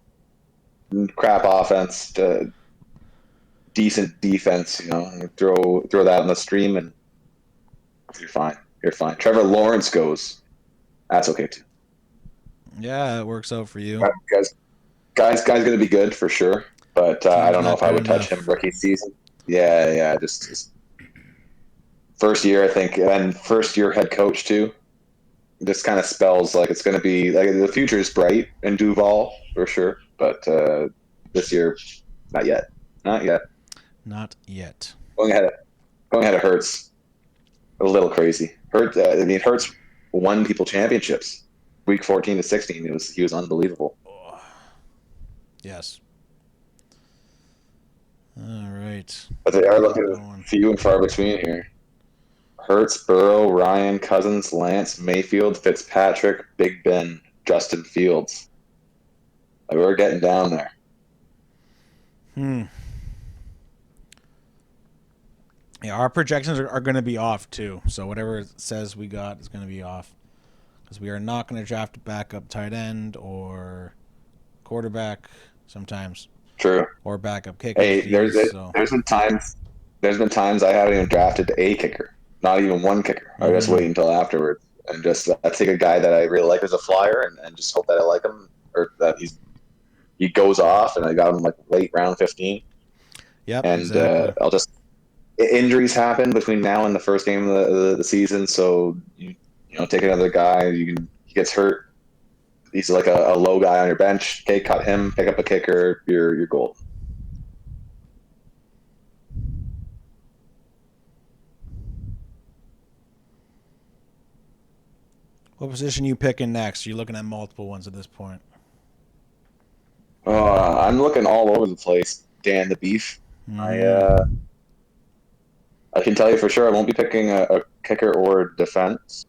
crap offense, decent defense. Throw that on the stream and you're fine. You're fine. Trevor Lawrence goes. That's okay too. Yeah, it works out for you. Guy's going to be good for sure. But I don't know if I would touch him rookie season. Yeah, just first year, I think, and first year head coach too. This kind of spells like it's going to be like the future is bright in Duval for sure, but this year, not yet. Not yet. Going ahead of Hurts, a little crazy. Hurts won people championships, week 14 to 16. He was unbelievable. Yes. All right. But they are looking few and far between here. Hurts, Burrow, Ryan, Cousins, Lance, Mayfield, Fitzpatrick, Big Ben, Justin Fields. Like, we're getting down there. Yeah, our projections are going to be off too. So whatever it says we got is going to be off. Because we are not going to draft a backup tight end or quarterback sometimes. True. Or backup kicker. Hey, there's been times I haven't even drafted a kicker. Not even one kicker. I just wait until afterwards and just I take a guy that I really like as a flyer and just hope that I like him or that he goes off and I got him like late round 15. Yep. And exactly. I'll just injuries happen between now and the first game of the season, so you take another guy. He gets hurt. He's like a low guy on your bench. Okay, cut him. Pick up a kicker. You're gold. What position you picking next? You're looking at multiple ones at this point. I'm looking all over the place. Dan the Beef. I can tell you for sure I won't be picking a kicker or defense.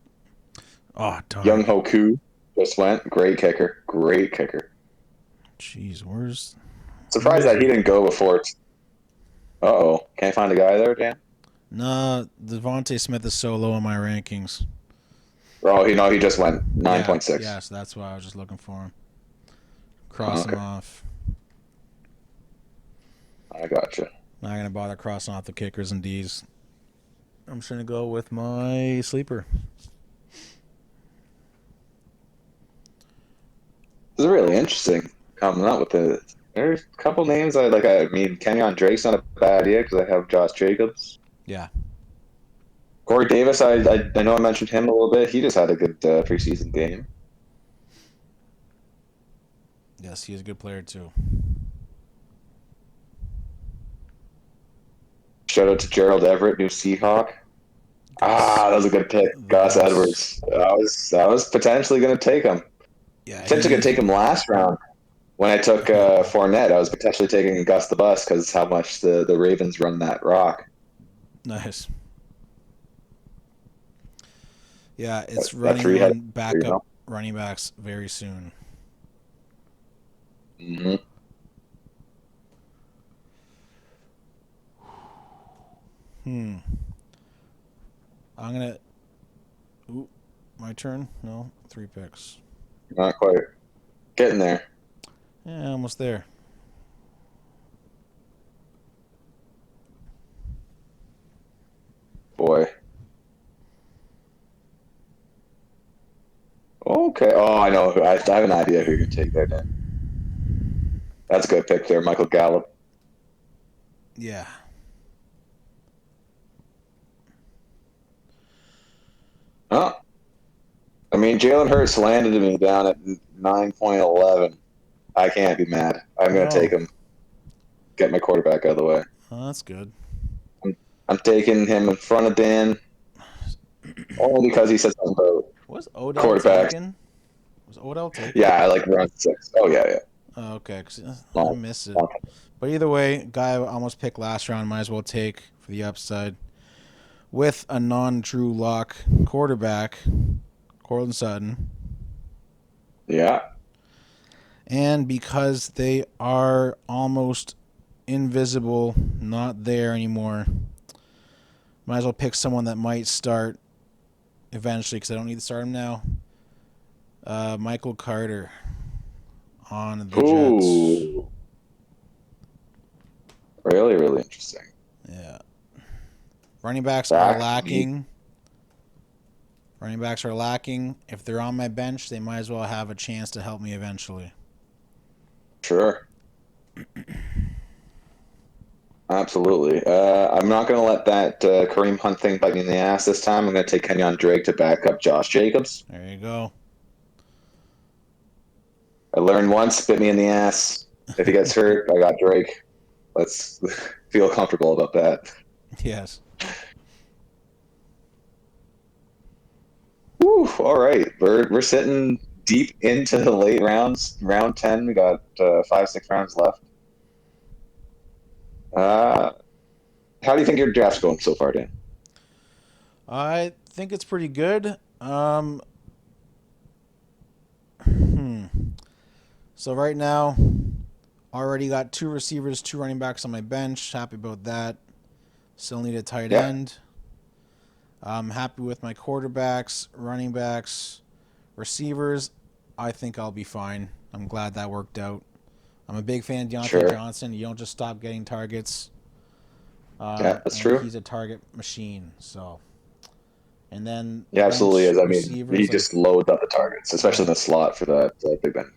Oh, darn. Young Hoku just went. Great kicker. Jeez, where's... Surprised that he didn't go before. Uh-oh. Can't find a guy there, Dan? No, Devontae Smith is so low in my rankings. Oh, he just went 9.6. Yeah, so that's why I was just looking for him. Cross him off. I gotcha. Not going to bother crossing off the kickers and Ds. I'm just going to go with my sleeper. This is really interesting coming up with the. There's a couple names I like. I mean, Kenyon Drake's not a bad idea because I have Josh Jacobs. Yeah. Corey Davis, I know I mentioned him a little bit. He just had a good preseason game. Yes, he is a good player too. Shout out to Gerald Everett, new Seahawk. That was a good pick. Gus Edwards. I was potentially going to take him. Yeah, Potentially going to take him last round. When I took Fournette, I was potentially taking Gus the Bus because how much the Ravens run that rock. Nice. Yeah, it's That running three-headed, on you backup know. running backs very soon. Mm-hmm. I'm gonna. Ooh, my turn. No, 3 picks. Not quite getting there. Yeah, almost there. Boy. Okay. Oh, I know. I have an idea who you can take there, Dan. That's a good pick there, Michael Gallup. Yeah. Huh? I mean, Jalen Hurts landed me down at 9.11. I can't be mad. I'm going to take No. him. Get my quarterback out of the way. Oh, that's good. I'm taking him in front of Dan only because he said something about Was Odell quarterbacks. taken? Was Odell taken? Yeah, I like round 6. Oh, yeah. Oh, okay, 'cause I Long, miss it. long. But either way, guy I almost picked last round, might as well take for the upside. With a non-Drew Lock quarterback, Cortland Sutton. Yeah. And because they are almost invisible, not there anymore, might as well pick someone that might start eventually because I don't need to start him now. Michael Carter on the Jets. Ooh. Really, really interesting. Yeah. Running backs are Back deep. lacking. Running backs are lacking. If they're on my bench, they might as well have a chance to help me eventually. Sure. Absolutely. I'm not going to let that Kareem Hunt thing bite me in the ass this time. I'm going to take Kenyon Drake to back up Josh Jacobs. There you go. I learned once, bit me in the ass. If he gets hurt, I got Drake. Let's feel comfortable about that. Yes. Whew, all right. We're sitting deep into the late rounds. Round 10, we got 5, 6 rounds left. How do you think your draft's going so far, Dan? I think it's pretty good. So right now, already got 2 receivers, 2 running backs on my bench. Happy about that. Still need a tight Yeah, end. I'm happy with my quarterbacks, running backs, receivers. I think I'll be fine. I'm glad that worked out. I'm a big fan of Deontay sure. Johnson. You don't just stop getting targets. Yeah, that's And true. he's a target machine. So, and then Yeah, absolutely bench is. I mean, he receivers like just loads up the targets, especially in yeah, the slot for that Big Ben.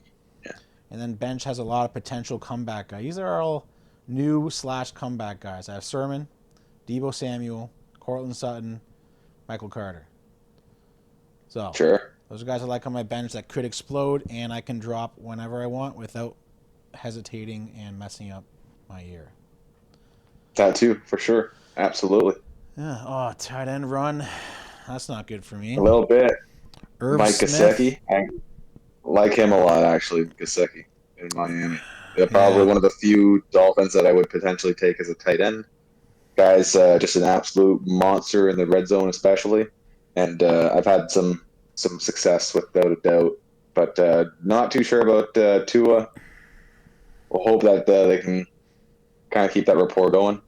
Yeah, and then bench has a lot of potential comeback guys. These are all new / comeback guys. I have Sermon, Debo Samuel, Cortland Sutton, Michael Carter. So sure. those are guys I like on my bench that could explode, and I can drop whenever I want without hesitating and messing up my year. That too, for sure. Absolutely. Yeah. Oh, tight end run. That's not good for A me. little bit. Irv Mike Smith. Gesicki. I like him a lot, actually, Gesicki in Miami. They're probably Yeah. one of the few Dolphins that I would potentially take as a tight end. Guy's just an absolute monster in the red zone, especially. And I've had some success without a doubt. But not too sure about Tua. We'll hope that they can kind of keep that rapport going.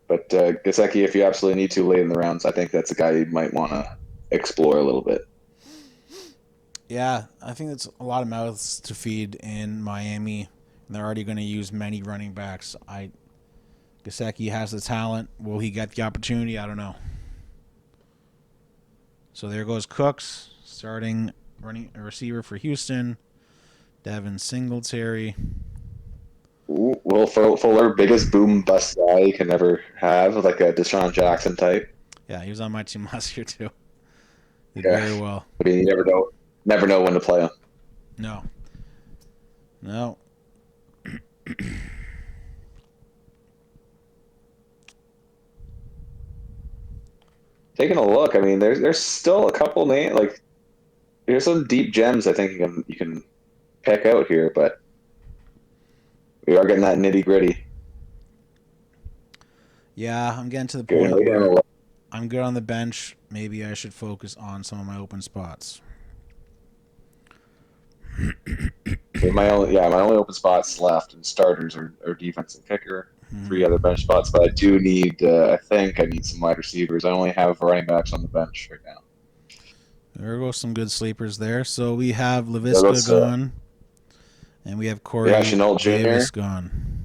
But Gesicki, if you absolutely need to late in the rounds, I think that's a guy you might want to explore a little bit. Yeah, I think it's a lot of mouths to feed in Miami, and they're already going to use many running backs. Gesicki has the talent. Will he get the opportunity? I don't know. So there goes Cooks, starting running a receiver for Houston. Devin Singletary. Ooh, Will Fuller, biggest boom bust guy you can ever have, like a Deshaun Jackson type. Yeah, he was on my team last year too. Did Yeah, very well. I mean, you never know when to play him. No. No. Taking a look, I mean, there's still a couple names like There's some deep gems I think you can pick out here, but we are getting that nitty gritty. Yeah, I'm getting to the We're point getting where a I'm good on the bench. Maybe I should focus on some of my open spots. my only open spots left and starters are defense and kicker, three other bench spots. But I do need, I think I need some wide receivers. I only have running backs on the bench right now. There goes some good sleepers there. So we have So Laviska let's, gone, and we have yeah, Corey Chenault Jr. Davis gone.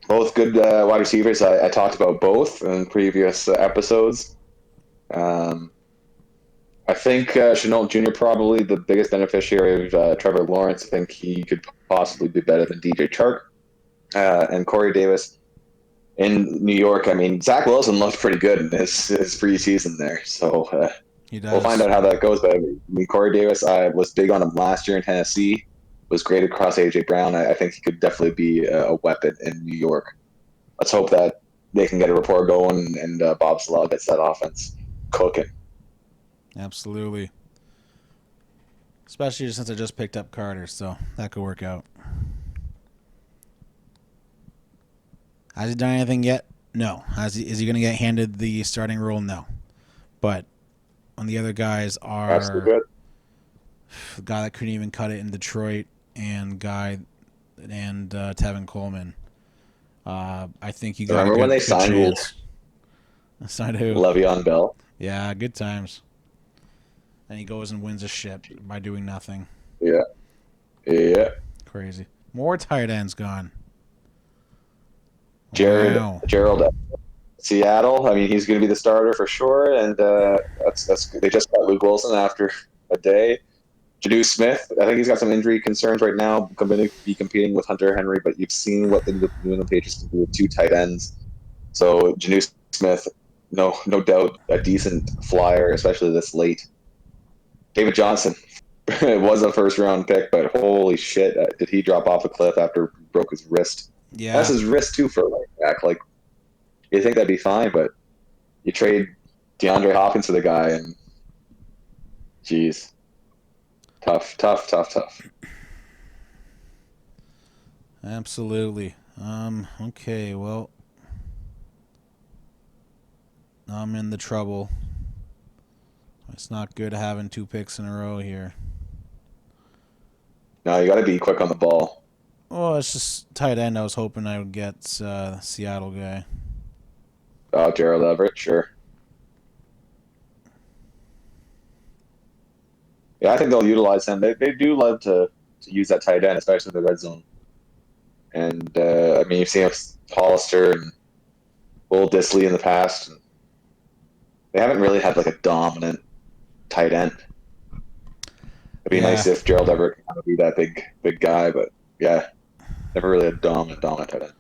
Both good wide receivers. I talked about both in previous episodes. Um, I think Chenault Jr. probably the biggest beneficiary of Trevor Lawrence. I think he could possibly be better than DJ Chark and Corey Davis. In New York, I mean, Zach Wilson looked pretty good in his preseason there. So He we'll find does. out how that goes. But I mean, Corey Davis, I was big on him last year in Tennessee. Was great across AJ Brown. I think he could definitely be a weapon in New York. Let's hope that they can get a rapport going and Bob Salah gets that offense cooking. Absolutely. Especially since I just picked up Carter, so that could work out. Has he done anything yet? No. Is he going to get handed the starting role? No. But on the other guys Absolutely are good. the guy that couldn't even cut it in Detroit and Tevin Coleman. I think you got a Remember when they good signed chance. Signed who? Le'Veon Bell? Yeah, good times. And he goes and wins a ship by doing nothing. Yeah, yeah. Crazy. More tight ends gone. Jared Wow. Gerald Seattle. I mean, he's going to be the starter for sure, and that's they just got Luke Wilson after a day. Jadu Smith, I think he's got some injury concerns right now. Going to be competing with Hunter Henry, but you've seen what the New England Patriots can do with two tight ends. So Jadu Smith, no doubt, a decent flyer, especially this late. David Johnson, it was a first round pick, but holy shit, did he drop off a cliff after he broke his wrist? That's Yeah. his wrist too for a running back. Like you think that'd be fine, but you trade DeAndre Hopkins for the guy, and geez, tough, tough, tough, tough. Absolutely. Okay, well, I'm in the trouble. It's not good having 2 picks in a row here. No, you got to be quick on the ball. Oh, it's just tight end. I was hoping I would get Seattle guy. Gerald Everett, sure. Yeah, I think they'll utilize him. They do love to use that tight end, especially in the red zone. And I mean, you've seen Hollister and Will Disley in the past. And they haven't really had like a dominant tight end. It'd be Yeah, nice if Gerald Everett could kind of be that big guy, but yeah, never really a dominant tight end.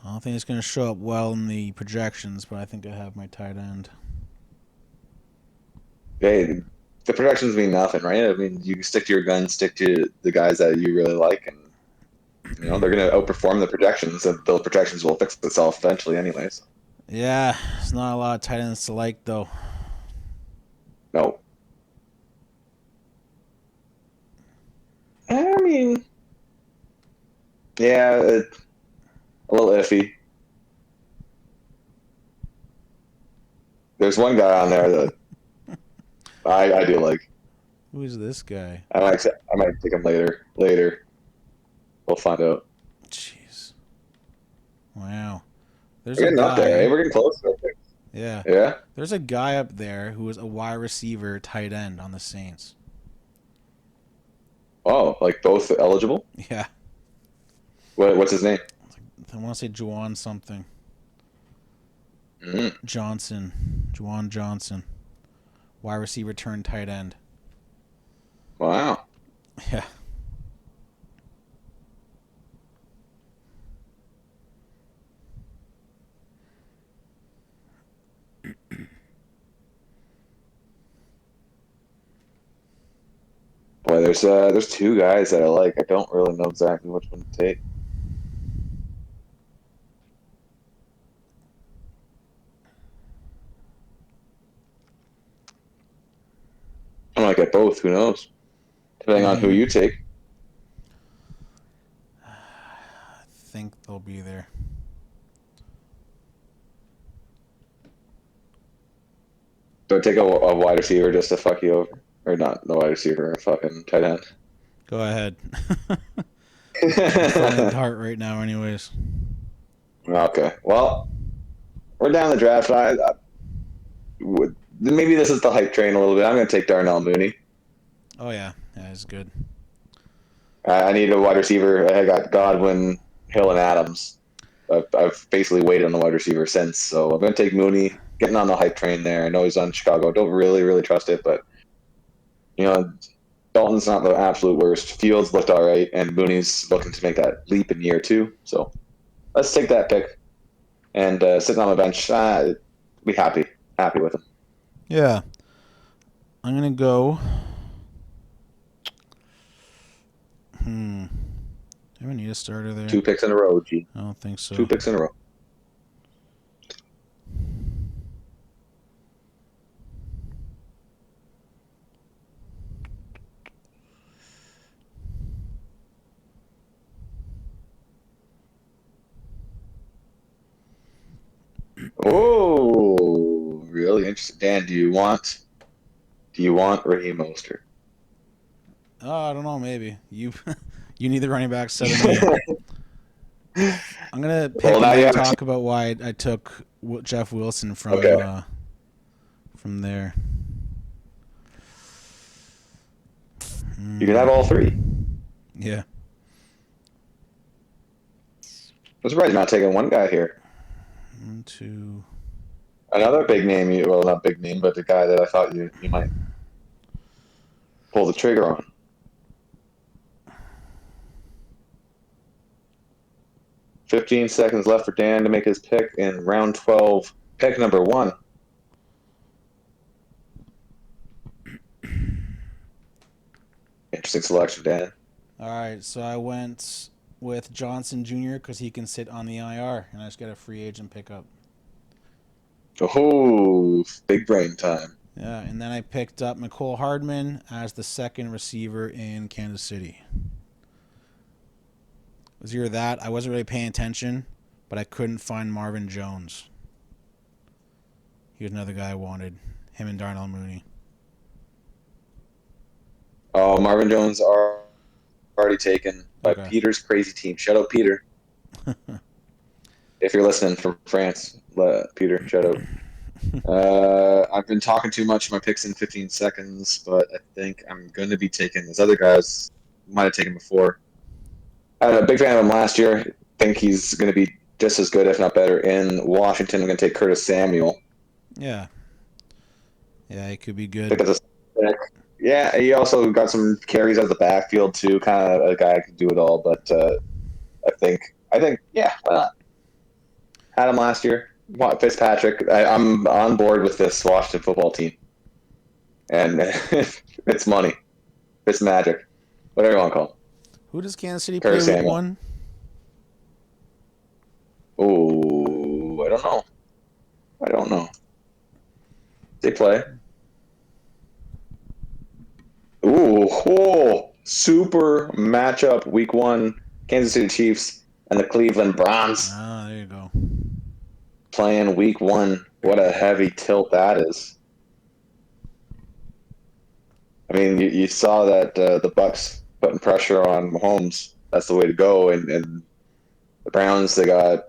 I don't think it's going to show up well in the projections, but I think I have my tight end. Hey, the projections mean nothing, right? I mean, you stick to your guns, stick to the guys that you really like, and they're going to outperform the projections, and the projections will fix itself eventually, anyways. Yeah, it's not a lot of tight ends to like, though. No, I mean, yeah, a little iffy. There's one guy on there that I do like. Who is this guy? I might take him later. Later, we'll find out. Jeez. Wow. There's We're a getting up there, guy. eh? We're getting close. Yeah. Yeah. There's a guy up there who is a wide receiver tight end on the Saints. Oh, like both eligible. Yeah. What's his name? I want to say Juwan something. Mm, Juwan Johnson. Wide receiver turned tight end. wow. Yeah. Boy, there's two guys that I like. I don't really know exactly which one to take. I might get both. Who knows? Depending on who you take. I think they'll be there. Do I take a wide receiver just to fuck you over? Or not the wide receiver, a fucking tight end? Go ahead. I'm playing Dart right now, anyways. Okay. Well, we're down the draft. Maybe this is the hype train a little bit. I'm going to take Darnell Mooney. Oh, yeah. Yeah, it's good. I need a wide receiver. I got Godwin, Hill, and Adams. I've basically waited on the wide receiver since, so I'm going to take Mooney, getting on the hype train there. I know he's on Chicago. Don't really trust it, but, Dalton's not the absolute worst. Fields looked all right, and Mooney's looking to make that leap in year 2. So let's take that pick. And sitting on the bench, be happy with him. Yeah. I'm going to go. Do we need a starter there? 2 picks in a row, G. I don't think so. 2 picks in a row. Oh, really interesting. Dan, do you want Raheem Mostert? Oh, I don't know. Maybe you need the running back so than me. I'm gonna pick and then talk about why I took Jeff Wilson from there. You can have all 3. Yeah. That's right. You're not taking one guy here. 1, 2. Another big name. Well, not big name, but the guy that I thought you might pull the trigger on. "15 seconds left for Dan to make his pick in round 12, pick number 1. Interesting selection, Dan. All right, so I went with Johnson Jr. because he can sit on the IR, and I just got a free agent pickup. Oh, big brain time. Yeah, and then I picked up Mecole Hardman as the second receiver in Kansas City. It was either that, I wasn't really paying attention, but I couldn't find Marvin Jones. He was another guy I wanted. Him and Darnell Mooney. Oh, Marvin Jones are already taken by Peter's crazy team. Shout out, Peter. If you're listening from France, Peter, shout out. I've been talking too much. My picks in 15 seconds, but I think I'm going to be taking those other guys. Might have taken before. I'm a big fan of him last year. I think he's going to be just as good, if not better, in Washington. I'm going to take Curtis Samuel. Yeah. Yeah, he could be good. I think that's yeah, he also got some carries out of the backfield too. Kind of a guy who can do it all. But I think, yeah, why not? Had him last year. Fitzpatrick. I'm on board with this Washington football team, and it's money, it's magic, whatever you want to call it. Who does Kansas City play week 1? Oh, I don't know. They play. Super matchup week 1. Kansas City Chiefs and the Cleveland Browns. Ah, there you go. Playing week 1. What a heavy tilt that is. I mean, you saw that the Bucs putting pressure on Mahomes. That's the way to go. And the Browns, they got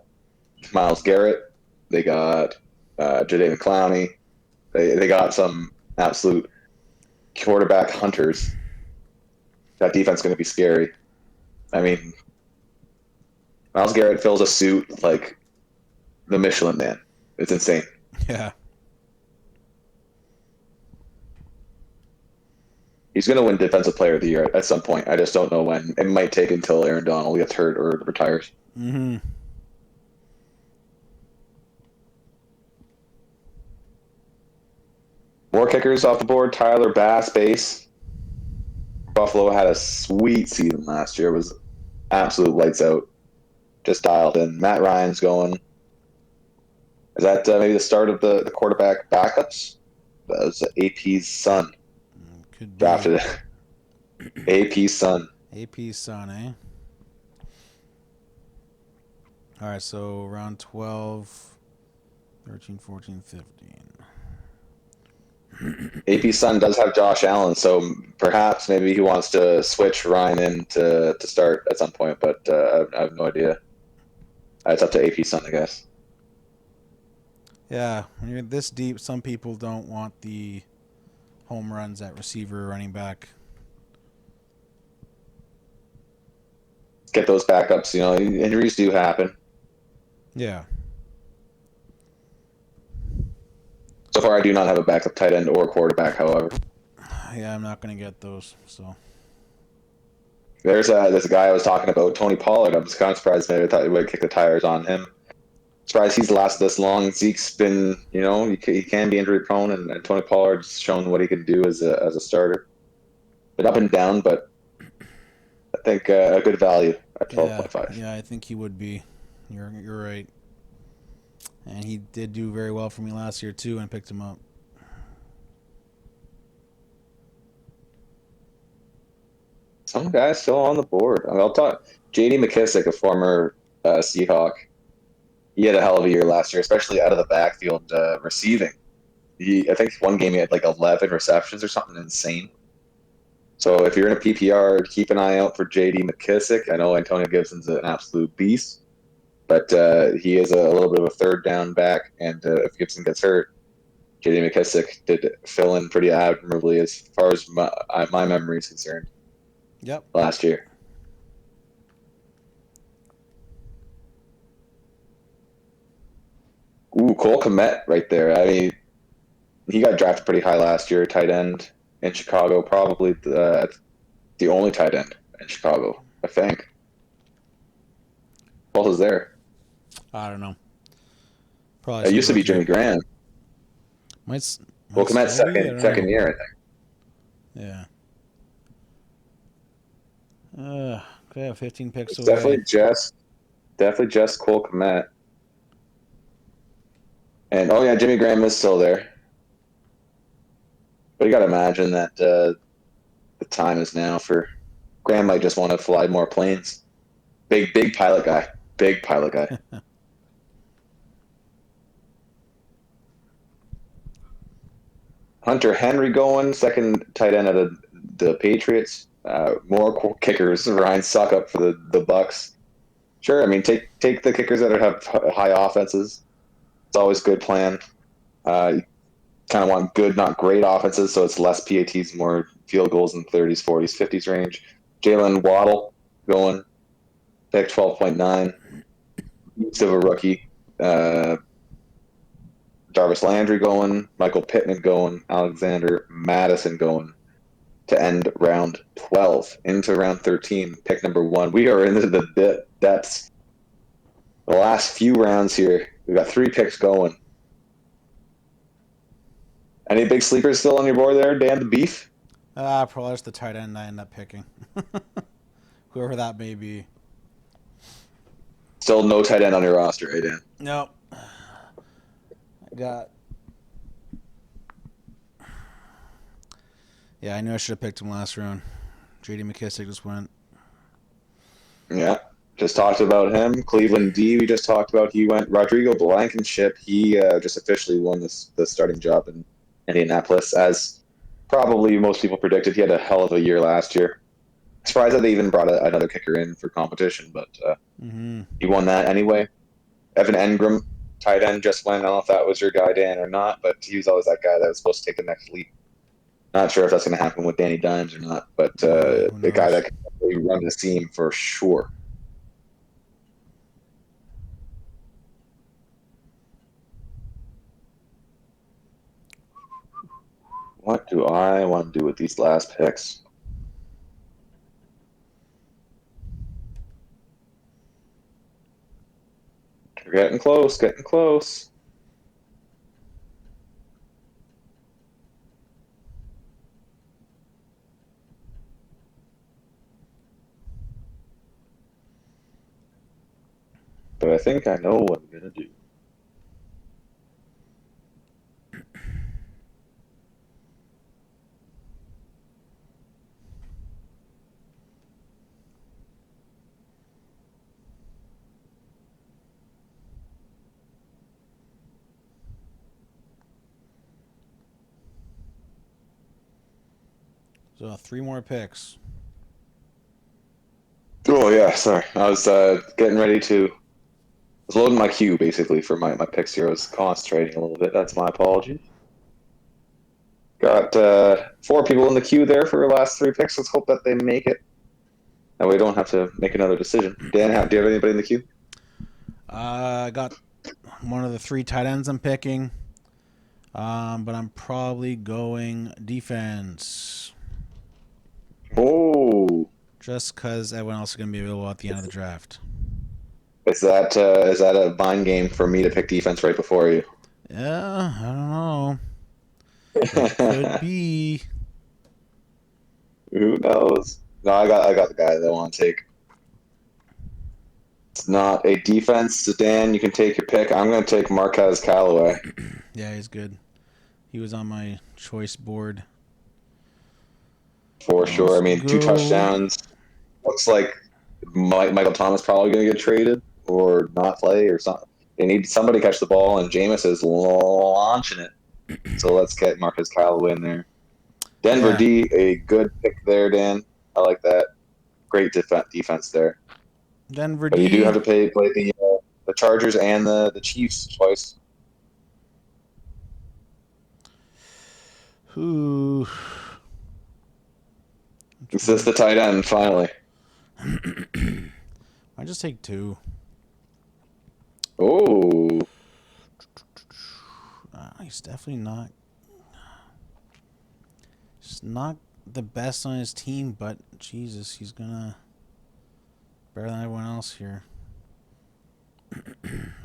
Myles Garrett. They got Jadeveon Clowney. They got some absolute quarterback hunters. That defense is going to be scary. I mean, Myles Garrett fills a suit like the Michelin Man. It's insane. Yeah. He's going to win Defensive Player of the Year at some point. I just don't know when. It might take until Aaron Donald gets hurt or retires. Mm-hmm. More kickers off the board. Tyler Bass, base. Buffalo had a sweet season last year. It was absolute lights out. Just dialed in. Matt Ryan's going. Is that maybe the start of the quarterback backups? That was AP's son. Could be. Drafted AP Sun. AP Sun, eh? All right, so round 12, 13, 14, 15. AP Sun does have Josh Allen, so perhaps maybe he wants to switch Ryan in to start at some point, but I have no idea. It's up to AP Sun, I guess. Yeah, when you're this deep, some people don't want the home runs at receiver or running back. Get those backups. Injuries do happen. Yeah. So far, I do not have a backup tight end or quarterback, however. Yeah, I'm not going to get those, so. There's this guy I was talking about, Tony Pollard. I'm just kind of surprised maybe I thought you would kick the tires on him. Surprised he's lasted this long. Zeke's been, he can be injury prone, and Tony Pollard's shown what he can do as a starter. Been up and down, but I think a good value at 12.5. Yeah, I think he would be. You're right. And he did do very well for me last year, too, and picked him up. Some guys still on the board. I'll talk. J.D. McKissick, a former Seahawk, he had a hell of a year last year, especially out of the backfield receiving. I think one game he had like 11 receptions or something insane. So if you're in a PPR, keep an eye out for J.D. McKissick. I know Antonio Gibson's an absolute beast, but he is a little bit of a third down back, and if Gibson gets hurt, J.D. McKissick did fill in pretty admirably as far as my memory is concerned. Yep. Last year. Ooh, Cole Kmet right there. I mean, he got drafted pretty high last year, tight end in Chicago. Probably the only tight end in Chicago, I think. What was there? I don't know. Probably It used to be Jimmy Graham. Cole Kmet's second year, I think. Yeah. Okay, 15 picks It's away. definitely just Cole Kmet. And Jimmy Graham is still there. But you got to imagine that the time is now for Graham. Might just want to fly more planes. Big pilot guy. Big pilot guy. Hunter Henry going second tight end out of the Patriots. More kickers. Ryan Suckup for the Bucks. Sure, I mean take the kickers that have high offenses. It's always a good plan. You kind of want good, not great offenses, so it's less PATs, more field goals in 30s, 40s, 50s range. Jalen Waddle going, pick 12.9. Use of a rookie. Jarvis Landry going, Michael Pittman going, Alexander Madison going to end round 12 into round 13, pick number 1. We are into the depths. The last few rounds here, we've got 3 picks going. Any big sleepers still on your board there, Dan the Beef? Probably just the tight end I end up picking. Whoever that may be. Still no tight end on your roster, right, Dan? Nope. Yeah, I knew I should have picked him last round. J.D. McKissick just went. Yeah, just talked about him. Cleveland D, we just talked about. He went. Rodrigo Blankenship, he just officially won the starting job in Indianapolis, as probably most people predicted. He had a hell of a year last year. Surprised that they even brought another kicker in for competition, but he won that anyway. Evan Engram, tight end, just went. I don't know if that was your guy, Dan, or not, but he was always that guy that was supposed to take the next leap. Not sure if that's going to happen with Danny Dimes or not, but the guy that can really run the seam for sure. What do I want to do with these last picks? We're getting close, getting close. But I think I know what I'm going to do. So 3 more picks. Oh yeah, sorry. I was getting ready to. I was loading my queue basically for my picks here. I was concentrating a little bit. That's my apologies. Got 4 people in the queue there for the last 3 picks. Let's hope that they make it. That way we don't have to make another decision. Dan, do you have anybody in the queue? I got one of the 3 tight ends I'm picking. But I'm probably going defense. Oh, Just because everyone else is going to be available at the end of the draft. is that a mind game for me to pick defense right before you? Yeah, I don't know. It could be. Who knows? No, I got the guy that I want to take. It's not a defense. So Dan, you can take your pick. I'm going to take Marquez Callaway. Yeah, he's good. He was on my choice board. For sure. I mean, 2 touchdowns. Looks like Michael Thomas probably going to get traded or not play or something. They need somebody to catch the ball, and Jameis is launching it. So let's get Marquez Callaway in there. Denver Yeah. D, a good pick there, Dan. I like that. Great defense there. Denver But D. you do have to play the Chargers and the Chiefs twice. Who? Is this the tight end, finally? I just take 2. Oh. He's definitely not. He's not the best on his team, but Jesus, he's gonna better than everyone else here.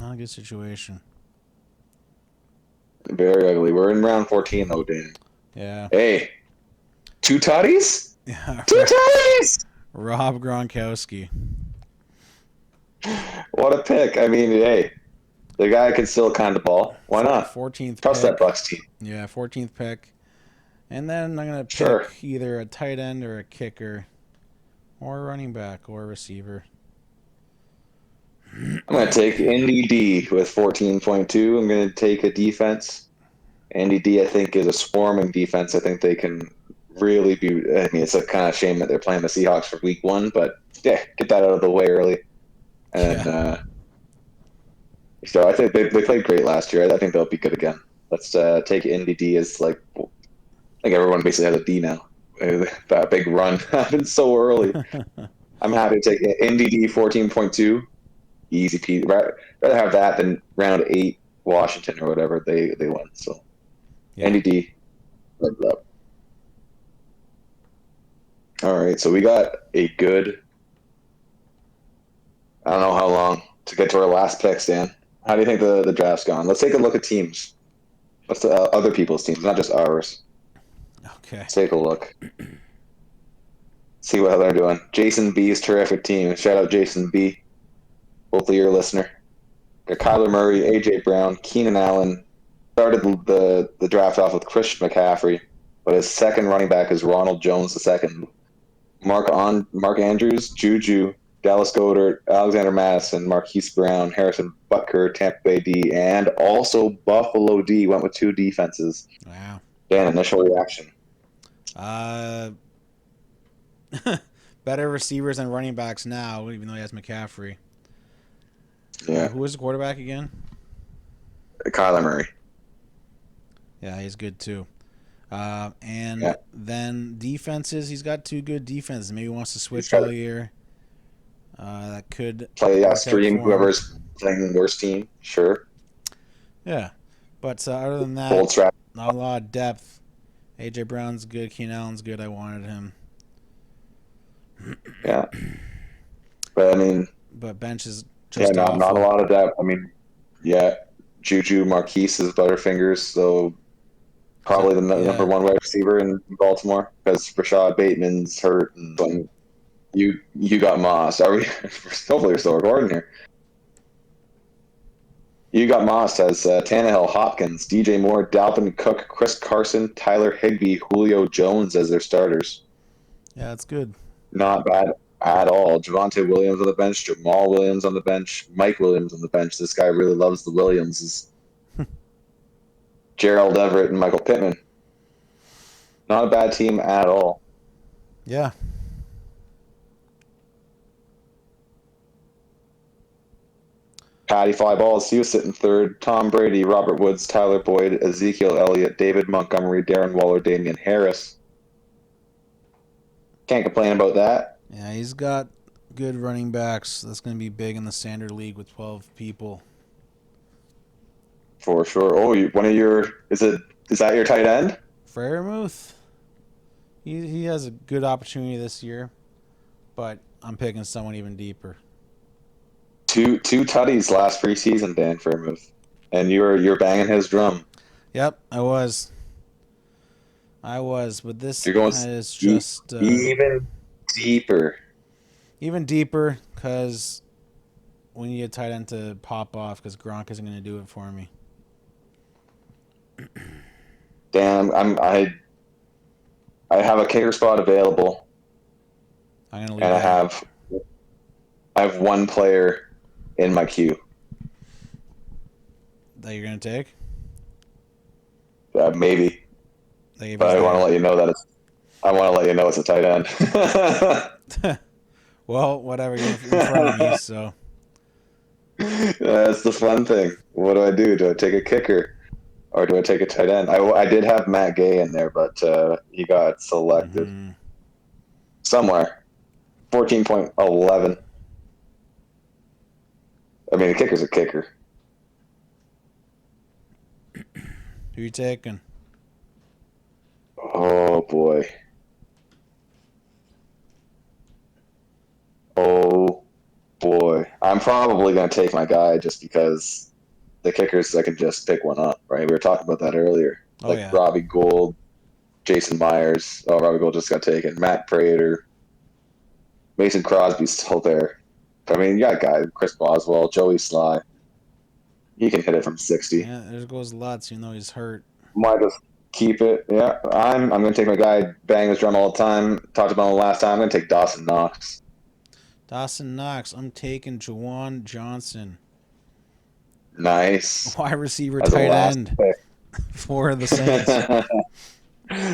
Not a good situation. Very ugly. We're in round 14, though, Dan. Yeah. Hey. 2 tutties? Yeah. 2 tutties! Rob Gronkowski. What a pick. I mean, hey. The guy can still kind of ball. Why not? 14th Trust pick. that Bucks team. Yeah, 14th pick. And then I'm going to Sure. pick either a tight end or a kicker or a running back or a receiver. I'm going to take Indy D with 14.2. I'm going to take a defense. Indy D, I think, is a swarming defense. I think they can really be. I mean, it's a kind of shame that they're playing the Seahawks for week 1, but yeah, get that out of the way early. And so I think they played great last year. I think they'll be good again. Let's take Indy D as like. I think everyone basically has a D now. That big run happened so early. I'm happy to take Indy D 14.2. Easy peasy. Rather have that than round 8 Washington or whatever they win. So Yeah. NDD. All right, so we got a good. I don't know how long to get to our last pick, Stan. How do you think the draft's gone? Let's take a look at teams. Let's other people's teams, not just ours. Okay. Let's take a look. See what they're doing. Jason B's terrific team. Shout out Jason B. Hopefully you're a listener. Got Kyler Murray, AJ Brown, Keenan Allen. Started the draft off with Christian McCaffrey, but his second running back is Ronald Jones II. Mark Andrews, Juju, Dallas Goedert, Alexander Madison, Marquise Brown, Harrison Butker, Tampa Bay D, and also Buffalo D went with 2 defenses. Wow. Dan, initial reaction. Better receivers and running backs now, even though he has McCaffrey. Yeah. Who was the quarterback again? Kyler Murray. Yeah, he's good too. And then defenses, he's got 2 good defenses. Maybe he wants to switch all year. That could play stream whoever's playing the worst team. Sure. Yeah, but other than that, Bold strap. not a lot of depth. AJ Brown's good. Keenan Allen's good. I wanted him. Yeah. But I mean, but bench is just not a lot of depth. I mean, yeah, Juju Marquise is Butterfingers, so probably the number 1 wide receiver in Baltimore because Rashad Bateman's hurt, and you got Moss. Are we? Hopefully, we're still recording here. You got Moss as Tannehill, Hopkins, DJ Moore, Dalvin Cook, Chris Carson, Tyler Higbee, Julio Jones as their starters. Yeah, that's good. Not bad at all. Javonte Williams on the bench, Jamal Williams on the bench, Mike Williams on the bench. This guy really loves the Williamses. Gerald Everett and Michael Pittman. Not a bad team at all. Yeah. Patty fly balls. He was sitting third. Tom Brady, Robert Woods, Tyler Boyd, Ezekiel Elliott, David Montgomery, Darren Waller, Damian Harris. Can't complain about that. Yeah, he's got good running backs. That's going to be big in the standard league with 12 people. For sure. Oh, one of your is that your tight end? Freiermuth. He has a good opportunity this year, but I'm picking someone even deeper. Two tutties last preseason, Dan Fairmouth, and you're banging his drum. Yep, I was, but this You're going is just even deeper. even deeper because we need a tight end to pop off because Gronk isn't going to do it for me. Dan, I have a kicker spot available, I'm going to leave and that. I have one player in my queue. That you're going to take? Maybe, That but I want to let you know that it's a tight end. Well, whatever. You're in front of me, so. That's the fun thing. What do I do? Do I take a kicker? Or do I take a tight end? I did have Matt Gay in there, but he got selected somewhere. 14.11. I mean, a kicker's a kicker. Who you taking? Oh, boy. Oh, boy. I'm probably going to take my guy just because the kickers, I can just pick one up, right? We were talking about that earlier. Oh, Like yeah. Robbie Gould, Jason Myers. Oh, Robbie Gould just got taken. Matt Prater. Mason Crosby's still there. I mean, you got guys, Chris Boswell, Joey Sly. He can hit it from 60. Yeah, there goes Lutz, even though he's hurt. Might just keep it. Yeah, I'm going to take my guy, bang his drum all the time. Talked about him last time. I'm going to take Dawson Knox. Dawson Knox. I'm taking Juwan Johnson. Nice. Wide receiver, As a tight last end pick. for the Saints.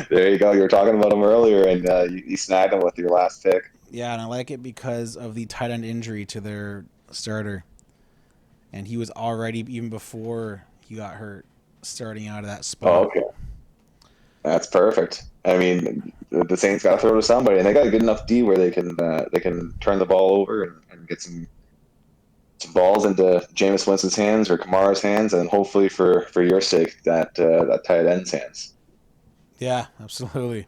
There you go. You were talking about him earlier, and you snagged him with your last pick. Yeah, and I like it because of the tight end injury to their starter. And he was already, even before he got hurt, starting out of that spot. Oh, okay. That's perfect. I mean, the Saints got to throw to somebody, and they got a good enough D where they can turn the ball over and get some balls into Jameis Winston's hands or Kamara's hands, and hopefully for your sake that tight end's hands. Yeah, absolutely.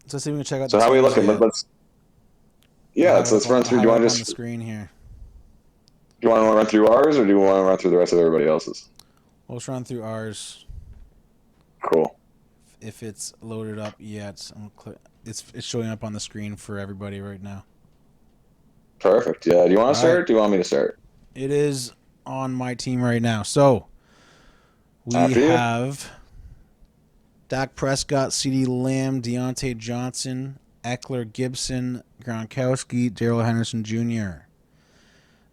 So let's see if we can check out. So the how are we teams looking? yet. Let's run through. Do you want to on just the screen here? do you want to run through ours, or do you want to run through the rest of everybody else's? We'll just run through ours. Cool. If it's loaded up yet, it's showing up on the screen for everybody right now. Perfect. Yeah. Do you want to start? Right. Or do you want me to start? It is on my team right now. So we After you. have Dak Prescott, CeeDee Lamb, Deontay Johnson, Eckler, Gibson, Gronkowski, Darrell Henderson Jr.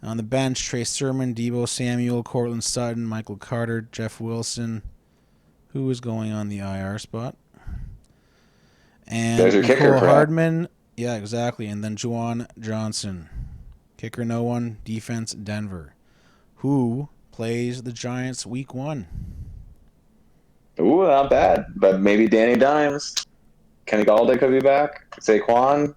On the bench, Trey Sermon, Deebo Samuel, Cortland Sutton, Michael Carter, Jeff Wilson, who is going on the IR spot. And There's your kicker, Nicole crap. Hardman. Yeah, exactly. And then Juwan Johnson. Kicker, no one. Defense, Denver. Who plays the Giants week 1? Ooh, not bad. But maybe Danny Dimes. Kenny Galladay could be back. Saquon.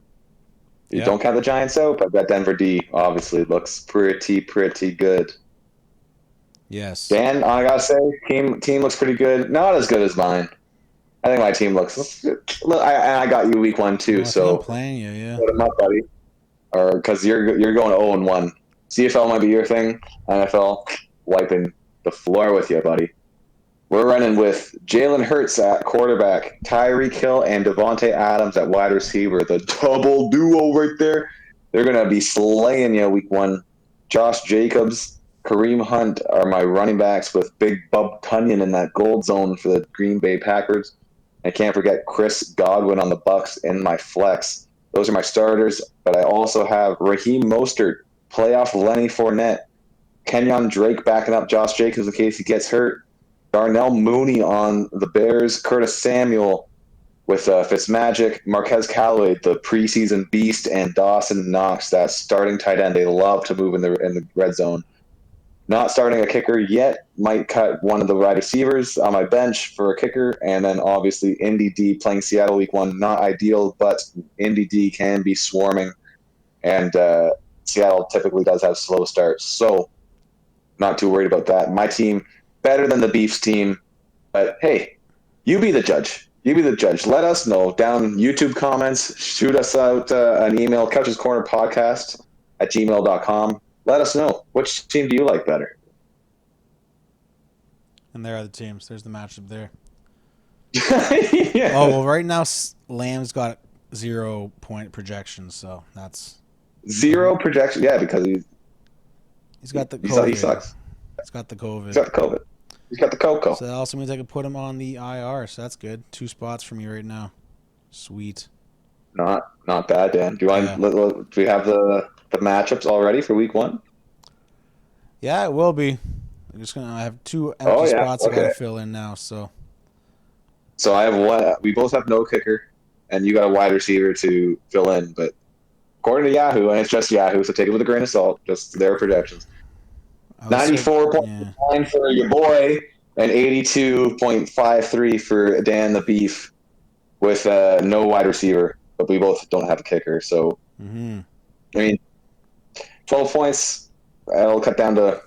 You don't count the Giants out, but that Denver D obviously looks pretty good. Yes. Dan, I gotta say, team looks pretty good. Not as good as mine. I think my team looks. I got you week 1 too, Well, I so think I'm playing you, yeah. put him up, buddy. Or because you're going 0-1. CFL might be your thing. NFL wiping the floor with you, buddy. We're running with Jalen Hurts at quarterback, Tyreek Hill and Devontae Adams at wide receiver. The double duo right there. They're going to be slaying you week 1. Josh Jacobs, Kareem Hunt are my running backs with Big Bub Tunyon in that gold zone for the Green Bay Packers. I can't forget Chris Godwin on the Bucks in my flex. Those are my starters, but I also have Raheem Mostert, playoff Lenny Fournette, Kenyon Drake backing up Josh Jacobs in case he gets hurt, Darnell Mooney on the Bears, Curtis Samuel with Fitzmagic, Marquez Callaway, the preseason beast, and Dawson Knox, that starting tight end. They love to move in the red zone. Not starting a kicker yet. Might cut one of the wide receivers on my bench for a kicker, and then obviously Indy D playing Seattle week 1. Not ideal, but Indy D can be swarming, and Seattle typically does have slow starts, so not too worried about that. My team better than the Beefs team, but hey, you be the judge. You be the judge. Let us know down YouTube comments. Shoot us out an email, Couch's Corner Podcast at gmail.com. Let us know. Which team do you like better? And there are the teams. There's the matchup there. Yeah. Oh, well, right now, Lamb's got 0 point projections, so that's... 0 projection. Yeah, because he's got the COVID. He sucks. He's got the COVID. He's got the COVID. He's got the Coco. So that also means I could put him on the IR, so that's good. 2 spots for me right now. Sweet. Not bad, Dan. Do we have the matchups already for week 1? Yeah, it will be. I have 2 empty spots I gotta fill in now, so I have one. We both have no kicker, and you got a wide receiver to fill in, but according to Yahoo, and it's just Yahoo, so take it with a grain of salt, just their projections. 94.9 for your boy, and 82.53 for Dan the Beef, with no wide receiver, but we both don't have a kicker, so I mean, 12 points, that'll cut down to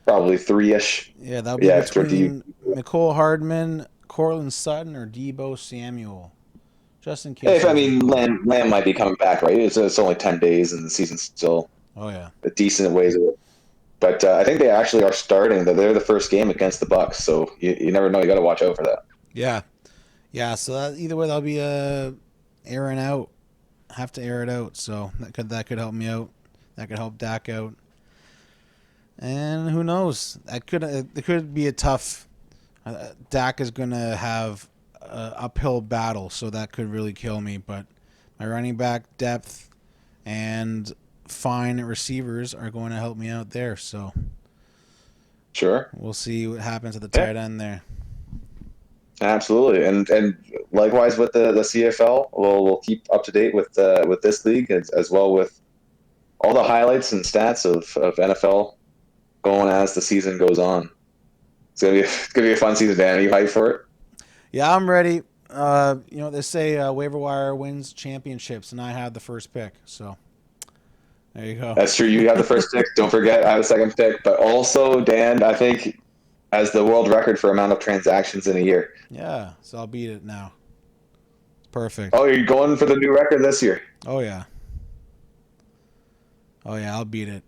probably 3-ish. Yeah, that'll be between Nicole Hardman, Cortland Sutton, or Deebo Samuel. Just in case. Lamb might be coming back, right? It's only 10 days, and the season's still a decent ways away. But I think they actually are starting. They're the first game against the Bucks, so you never know. You got to watch out for that. Yeah. So either way, that'll be airing out. Have to air it out. So that could help me out. That could help Dak out. And who knows? It could be a tough. Dak is gonna have an uphill battle, so that could really kill me. But my running back depth and fine receivers are going to help me out there. So sure, we'll see what happens at the tight end there. Absolutely, and likewise with the CFL, we'll keep up to date with this league as well with all the highlights and stats of NFL going as the season goes on. It's gonna be a fun season, Dan. Are you hyped for it? Yeah, I'm ready. They say waiver wire wins championships, and I had the first pick. So there you go. That's true. You have the first pick. Don't forget, I have the second pick. But also, Dan, I think has the world record for amount of transactions in a year. Yeah, so I'll beat it now. It's perfect. Oh, you're going for the new record this year? Oh yeah, I'll beat it.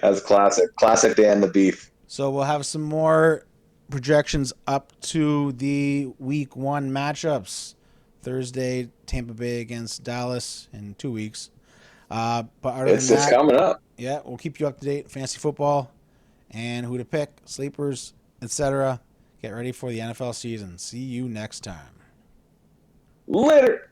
That's classic Dan the Beef. So we'll have some more projections up to the week 1 matchups. Thursday, Tampa Bay against Dallas in 2 weeks. But It's coming up. Yeah, we'll keep you up to date. Fantasy football and who to pick, sleepers, etc. Get ready for the NFL season. See you next time. Later.